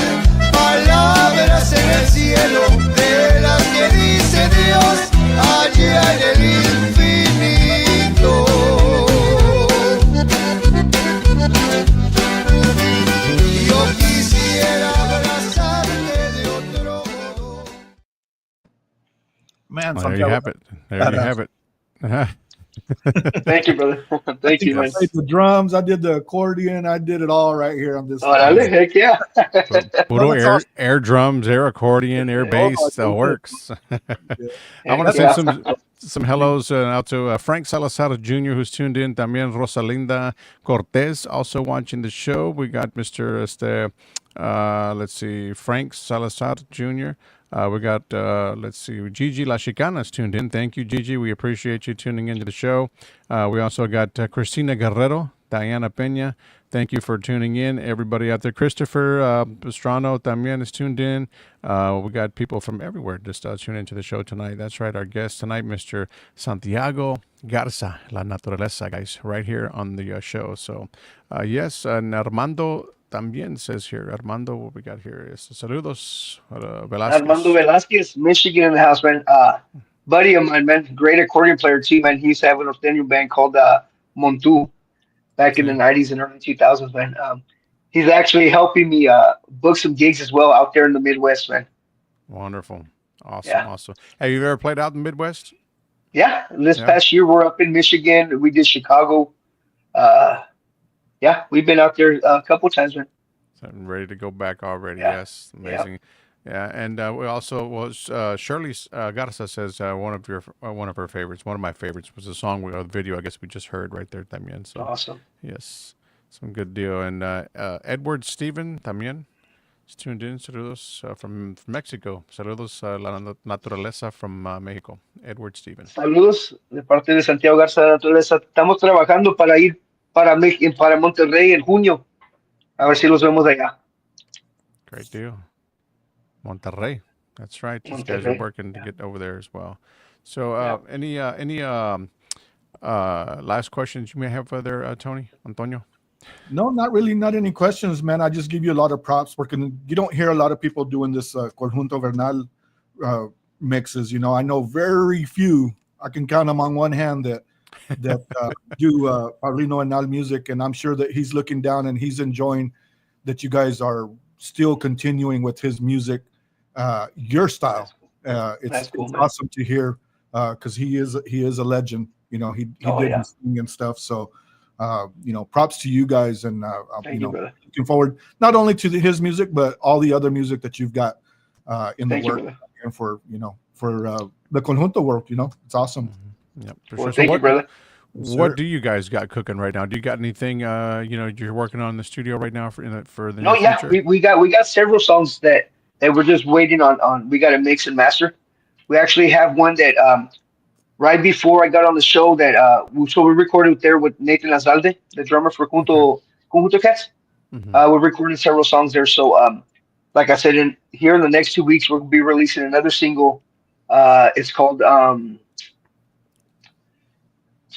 palabras en el cielo, de las que dice Dios allá en el infinito. Yo quisiera abrazarte de otro modo.
Man,
Well, there you have it. There you have it.
Thank you, brother. Thank you,
I
man.
played the drums, I did the accordion, I did it all right here on this.
Órale, heck yeah.
Puro
that's
air,
awesome.
air drums, air accordion, air bass,
yeah.
works. I want to
Heck
send
yeah.
some hellos out to Frank Salazar Jr., who's tuned in. También Rosalinda Cortez also watching the show. We got Mr. Let's see, Frank Salazar Jr. We got, let's see, Gigi La Chicana is tuned in. Thank you, Gigi. We appreciate you tuning into the show. We also got Cristina Guerrero, Diana Peña. Thank you for tuning in, everybody out there. Christopher Pastrano también is tuned in. We got people from everywhere just tuning into the show tonight. That's right, our guest tonight, Mr. Santiago Garza, La Naturaleza, guys, right here on the show. So, yes, and Armando también says here. Armando, what we got here is saludos,
Armando
Velasquez.
Velasquez, Michigan in the house, man. Buddy of mine, man. Great accordion player, too, man. He used to have an norteño band called Montu back in the
See,
90s and early 2000s, man. He's actually helping me book some gigs as well out there in the Midwest, man.
wonderful. Awesome,
Yeah.
awesome. Have you ever played out in the Midwest?
Yeah, this
Yeah.
past year we're up in Michigan. We did Chicago. Uh, yeah, we've been out there a couple times, man.
So I'm ready to go back already.
Yeah,
Yes,
yeah.
amazing. Yeah, and we also was Shirley Garza says one of her favorites, one of my favorites was the song the video I guess we just heard right there también. So
Awesome.
yes, some good deal. And Edward Steven también is tuned in. Saludos from Mexico. Saludos la naturaleza from Mexico. Edward Steven.
Saludos de parte de Santiago Garza de la Naturaleza. Estamos trabajando para ir para Monterrey en junio. A ver si los vemos allá.
Great deal. Monterrey. That's right. These guys are
Monterrey.
working to
Yeah.
get over there as well. So,
Yeah.
any last questions you may have there, Tony, Antonio?
No, not really, not any questions, man. I just give you a lot of props. You don't hear a lot of people doing this Conjunto Vernal mixes. You know, I know very few. I can count them on one hand that do Paulino Vernal music, and I'm sure that he's looking down and he's enjoying that you guys are still continuing with his music, your style.
That's cool,
it's
man.
awesome to hear because he is a legend. You know, he did
Yeah.
his thing and stuff. So, you know, props to you guys, and
Thank you, brother.
looking forward not only to his music but all the other music that you've got in
Thank
the
you,
work,
brother.
and for the conjunto work. You know, it's awesome.
Yep, for
Well,
sure. So
thank you, brother.
what do you guys got cooking right now? Do you got anything you're working on in the studio right now for the
No,
near
yeah,
future?
we got several songs that we're just waiting on. We got to mix and master. We actually have one that right before I got on the show that we recorded there with Nathan Azalde, the drummer for Conjunto Cats.
Mhm.
We're recording several songs there. So like I said, in the next 2 weeks we'll be releasing another single. It's called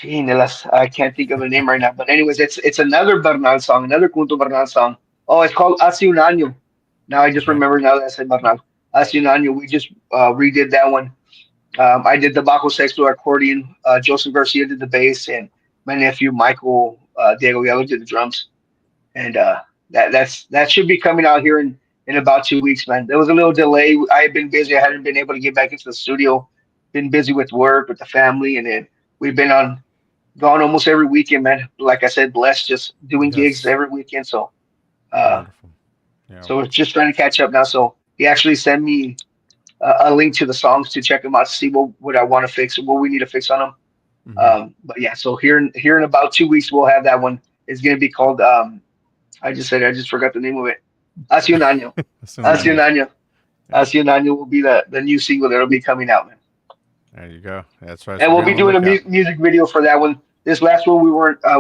I can't think of the name right now. But anyways, it's another Bernal song, another Conjunto Bernal song. Oh, it's called Hace un año. Now I just
Okay.
remember now that I said Bernal. Hace un año. We just redid that one. I did the bajo sexto accordion. Joseph Garcia did the bass, and my nephew Michael Diego Yellow did the drums. And that should be coming out here in about 2 weeks, man. There was a little delay. I had been busy. I hadn't been able to get back into the studio been busy with work, with the family, and then we've been on gone almost every weekend, man. Like I said, blessed, just doing gigs
Yes.
every weekend. Uh,
Wonderful. Yeah.
so we're just trying to catch up now. So he actually sent me a link to the songs to check them out to see what I want to fix or what we need to fix on them.
Mm-hmm.
But yeah, so here in about 2 weeks we'll have that one. It's gonna be called I just forgot the name of it. Hace un año. Hace un
Sunanya.
año.
Yeah.
Hace un año will be the new single that'll be coming out, man.
There you go. That's right.
And
So
we'll
be on
be
the
doing a
lookout.
music video for that one. This last one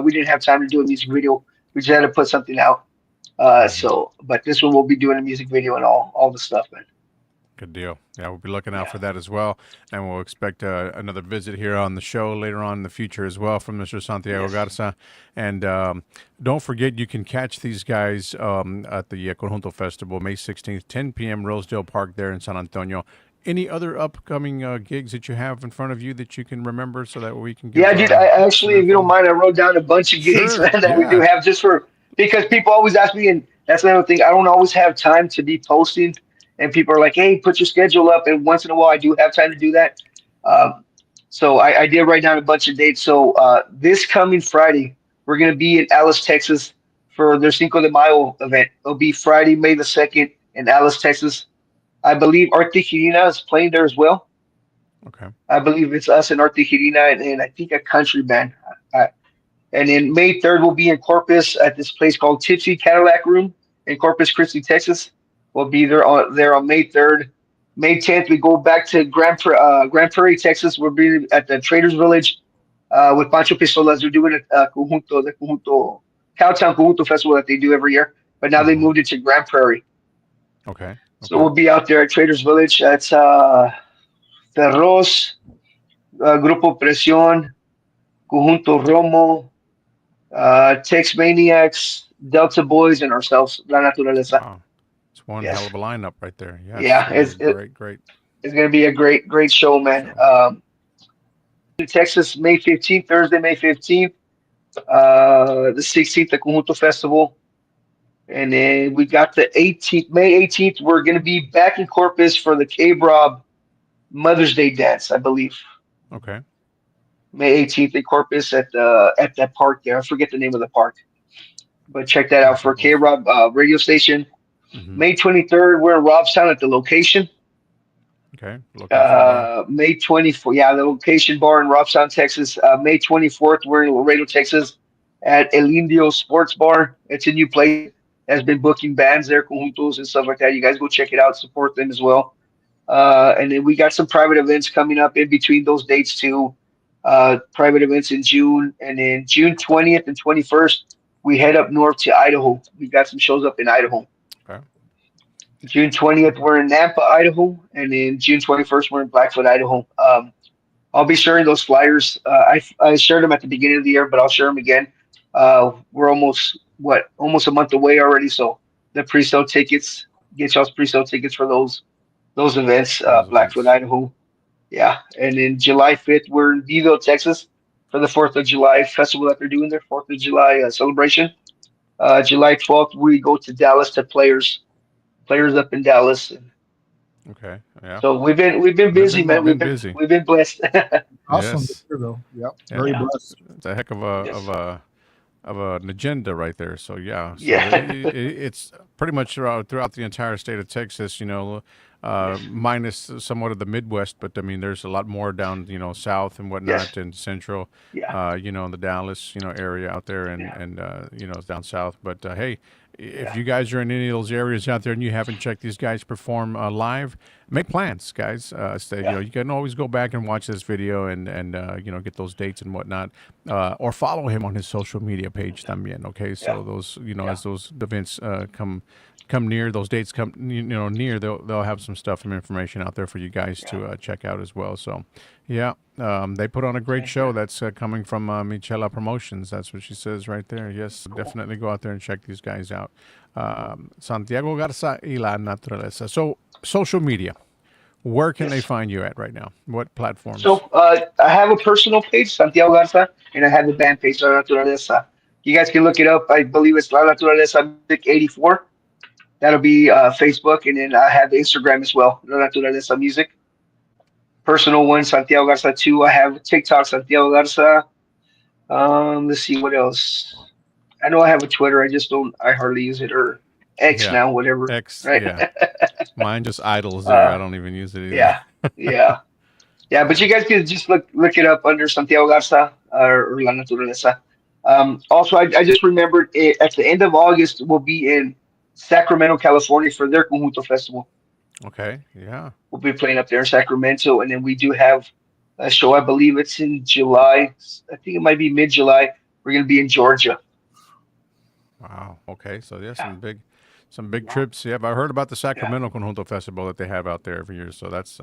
we didn't have time to do a music video. We just had to put something out.
Mm-hmm.
But this one we'll be doing a music video and all the stuff, man.
Good deal. Yeah, we'll be looking out
Yeah.
for that as well, and we'll expect another visit here on the show later on in the future as well from Mr. Santiago
Yes.
Garza. And don't forget, you can catch these guys at the Conjunto Festival, May 16th, 10 p.m., Rosedale Park there in San Antonio. Any other upcoming gigs that you have in front of you that you can remember so that we can give
Yeah, dude. I
some
actually, if you don't
info?
mind, I wrote down a bunch of gigs,
Sure.
man, that we do
Yeah.
have just for because people always ask me, and that's another thing. I don't always have time to be posting, and people are like, "Hey, put your schedule up." And once in a while, I do have time to do that. Um, so I did write down a bunch of dates. So this coming Friday, we're gonna be in Alice, Texas, for their Cinco de Mayo event. It'll be Friday, May the 2nd, in Alice, Texas. I believe Articulina is playing there as well.
Okay.
I believe it's us and Articulina and I think a country band. I, and then May 3rd, we'll be in Corpus at this place called Tipsy Cadillac Room in Corpus Christi, Texas. We'll be there on May 3rd. May 10th, we go back to Grand Prairie, Texas. We'll be at the Traders Village with Pancho Pistolas. We're doing the Conjunto, Cowtown Conjunto Festival that they do every year. But now they
Mm-hmm.
moved it to Grand Prairie.
Okay.
So
Okay.
we'll be out there at Traders Village. That's Ferros, Grupo Presión, Conjunto Romo, Tex Maniacs, Delta Boys, and ourselves, La Naturaleza.
Wow. It's one hell
Yes.
of a lineup right there. Yes.
Yeah,
Great, great
it's going to be a great show, man.
show.
In Texas, May 15th, Thursday, May 15th, the 16th, the Conjunto Festival. And then we got the 18th, May 18th, we're going to be back in Corpus for the K-Rob Mother's Day dance, I believe.
Okay.
May 18th in Corpus at that park there. I forget the name of the park, but check that out
Okay.
for K Rob radio station.
Mm-hmm.
May 23rd, we're in Robstown at the location.
Okay. Location bar.
May 24th, yeah, the location bar in Robstown, Texas. May 24th, we're in Laredo, Texas at El Indio Sports Bar. It's a new place. Has been booking bands there, conjuntos and stuff like that. You guys go check it out, support them as well. And then we got some private events coming up in between those dates too. Private events in June, and then June 20th and 21st, we head up north to Idaho. We got some shows up in Idaho.
Okay.
June 20th, we're in Nampa, Idaho, and then June 21st, we're in Blackfoot, Idaho. I'll be sharing those flyers. I shared them at the beginning of the year, but I'll share them again. We're almost a month away already, so the pre-sale tickets, get y'all's pre-sale tickets for those events.
Those
Blackfoot,
events.
Idaho. Yeah, and then July 5th, we're in Viville, Texas for the 4th of July festival that they're doing there, 4th of July celebration. July 12th, we go to Dallas to Players up in Dallas.
Okay. Yeah.
So we've been busy, man.
Been busy.
We've been blessed.
Awesome to
Yes.
hear, though. Yep.
Yeah.
Very
Yeah.
blessed.
It's a heck of
Yes.
an agenda right there. So yeah, so
Yeah.
it's pretty much throughout the entire state of Texas.
Yes.
Minus somewhat of the Midwest, but I mean, there's a lot more down south and whatnot
Yes.
and central.
Yeah.
In the Dallas area out there and
Yeah.
down south. But hey, if
Yeah.
you guys are in any of those areas out there and you haven't checked these guys perform live, make plans, guys.
Yeah.
You can always go back and watch this video and get those dates and whatnot, or follow him on his social media page también. Okay, so
Yeah.
those
Yeah.
as those events come near, those dates come near, they'll have some stuff and information out there for you guys
Yeah.
to check out as well. So yeah, they put on a great
Thank
show.
you.
That's coming from Michela Promotions. That's what she says right there. Yes,
Cool.
definitely go out there and check these guys out. Santiago Garza y La Naturaleza. So social media, where can they
Yes.
find you at right now? What platforms?
So I have a personal page, Santiago Garza, and I have the band page, La Naturaleza. You guys can look it up. I believe it's La Naturaleza Music 84. That'll be Facebook, and then I have the Instagram as well, La Naturaleza Music. personal one, Santiago Garza 2. I have TikTok, Santiago Garza. Let's see what else. I know I have a Twitter. I hardly use it, or X
Yeah.
now, whatever.
X,
Right?
yeah. Mine just idles there. I
uh,
don't even use it either.
yeah, yeah, yeah. But
Yeah.
you guys can just look it up under Santiago Garza or La Naturaleza. Also, I just remembered at the end of August we'll be in Sacramento, California for their Conjunto Festival.
Okay. Yeah.
We'll be playing up there in Sacramento, and then we do have a show. I believe it's in July. I think it might be mid-July. We're going to be in Georgia.
Wow. Okay. So there's
Yeah,
some big trips. Yeah, but I heard about the
yeah,
Sacramento Conjunto Festival that they have out there every year. So that's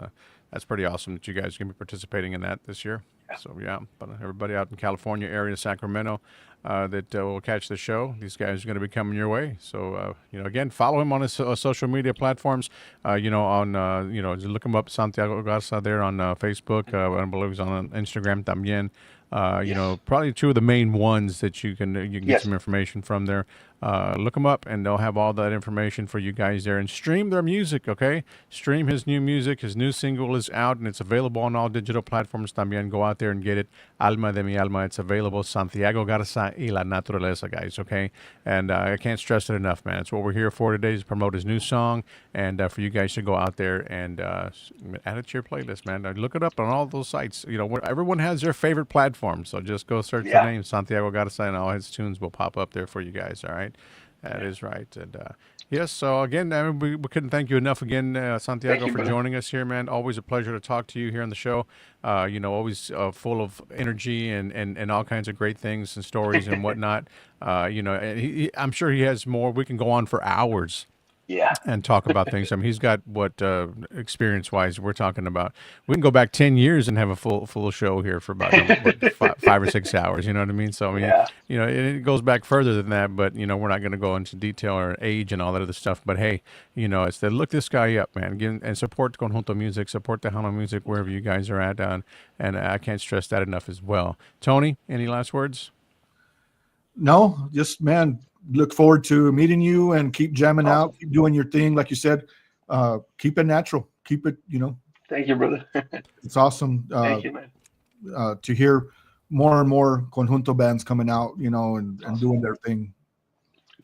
pretty awesome that you guys are gonna be participating in that this year.
yeah.
So yeah, but everybody out in California area, Sacramento, that will catch the show. These guys are going to be coming your way. So again, follow him on his social media platforms. Just look him up, Santiago Garza, there on Facebook. I believe he's on Instagram también.
Yes,
Probably two of the main ones that you can get
yes.
some information from there. Look them up, and they'll have all that information for you guys there. And stream their music, okay? Stream his new music. His new single is out, and it's available on all digital platforms. También go out there and get it. Alma de mi alma. It's available. Santiago Garza y la Naturaleza, guys, okay? And I can't stress it enough, man. It's what we're here for today, is promote his new song, and for you guys to go out there and add it to your playlist, man. Look it up on all those sites. Everyone has their favorite platform, so just go search the
Yeah.
name Santiago Garza, and all his tunes will pop up there for you guys, all right? That is right. And yes, so again, we couldn't thank you enough again,
Thank
Santiago,
you,
for
brother.
joining us here, man. Always a pleasure to talk to you here on the show. Always full of energy and all kinds of great things and stories and whatnot. And I'm sure he has more. We can go on for hours
Yeah.
and talk about things. I mean, he's got what experience wise we're talking about. We can go back 10 years and have a full show here for about 5 or 6 hours. You know what I mean? So I mean,
Yeah.
it goes back further than that. But we're not going to go into detail or age and all that other stuff. But hey, it's to look this guy up, man. Again, and support Conjunto Music, support Tejano Music wherever you guys are at, and I can't stress that enough as well. Tony, any last words?
No, just man, look forward to meeting you and keep jamming
Awesome.
out, keep doing your thing. Like you said, keep it natural, keep it,
Thank you, brother.
it's awesome
Thank you, man.
to hear more and more conjunto bands coming out, and doing their thing.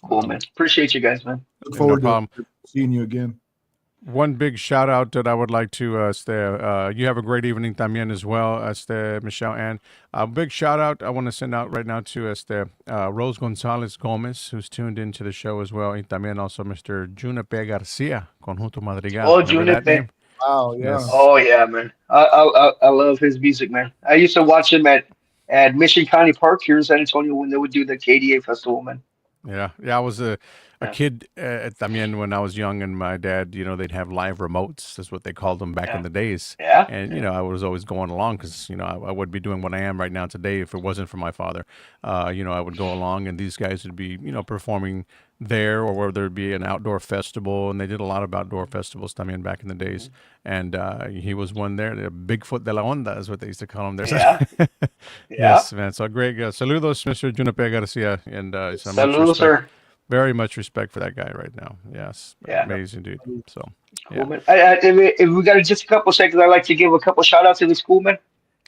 Cool, man. Appreciate you guys, man.
Look
No
forward
problem.
to seeing you again.
One big shout out that I would like to you have a great evening también as well, Michelle. And a big shout out I want to send out right now to Rose Gonzalez Gomez, who's tuned into the show as well. And también also Mr. Junipe Garcia, Conjunto Madrigal.
Oh,
Remember that
Junipe.
name?
Wow, yeah.
Yes.
Oh yeah, man. I love his music, man. I used to watch him at Mission County Park here in San Antonio when they would do the KDA festival, man.
Yeah. I was a
Yeah.
kid también when I was young, and my dad, they'd have live remotes. That's what they called them back
Yeah.
in the days.
Yeah.
And, I was always going along because, I would be doing what I am right now today if it wasn't for my father. I would go along, and these guys would be, performing there, or where there'd be an outdoor festival. And they did a lot of outdoor festivals también back in the days. And he was one there. The Bigfoot de la Onda is what they used to call him there.
Yeah. Yeah.
Yes, man. So great. Saludos, Mr. Junipe Garcia. And so much
Saludos,
respect.
sir.
Very much respect for that guy right now. Yes.
Yeah.
Amazing dude. So,
Cool,
yeah.
man. If we got just a couple seconds, I'd like to give a couple shout outs to this school, man.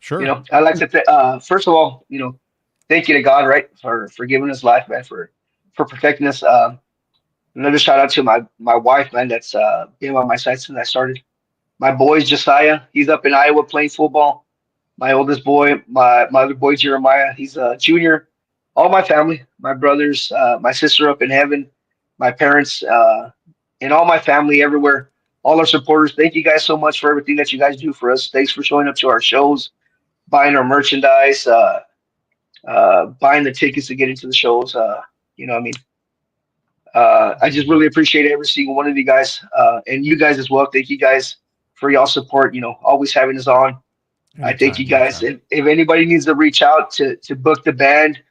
Sure.
I'd like to first of all, thank you to God, right, for giving us life, man, for protecting us. Another shout out to my wife, man, that's been on my side since I started. My boy Josiah, he's up in Iowa playing football. My oldest boy, my other boy Jeremiah, he's a junior. All my family, my brothers, my sister up in heaven, my parents, and all my family everywhere, all our supporters. Thank you guys so much for everything that you guys do for us. Thanks for showing up to our shows, buying our merchandise, buying the tickets to get into the shows. I just really appreciate every single one of you guys, and you guys as well. Thank you guys for y'all support. Always having us on. I thank you guys. If anybody needs to reach out to book the band,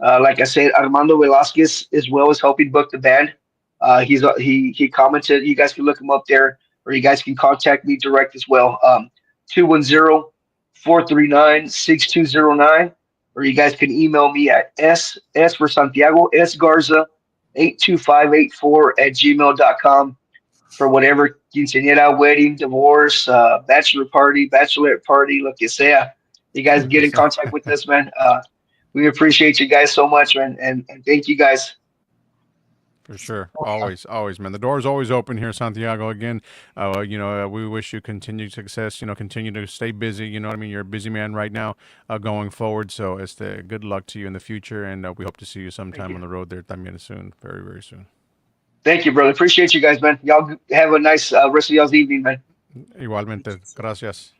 like I said, Armando Velasquez as well as helping book the band. He commented. You guys can look him up there, or you guys can contact me direct as well. 210-439-6209, or you guys can email me at S for Santiago, S Garza 82584 @gmail.com. for whatever quinceañera, wedding, divorce, bachelor party, bachelorette party, lo que sea. You guys get in contact with us, man. We appreciate you guys so much, man, and thank you guys.
For sure. Always, man. The door is always open here, Santiago. Again, we wish you continued success, continue to stay busy. You know what I mean? You're a busy man right now going forward. So it's good luck to you in the future. And we hope to see you sometime on the road there también soon, very, very soon.
Thank you, brother. Appreciate you guys, man. Y'all have a nice rest of y'all's evening, man.
Igualmente. Gracias.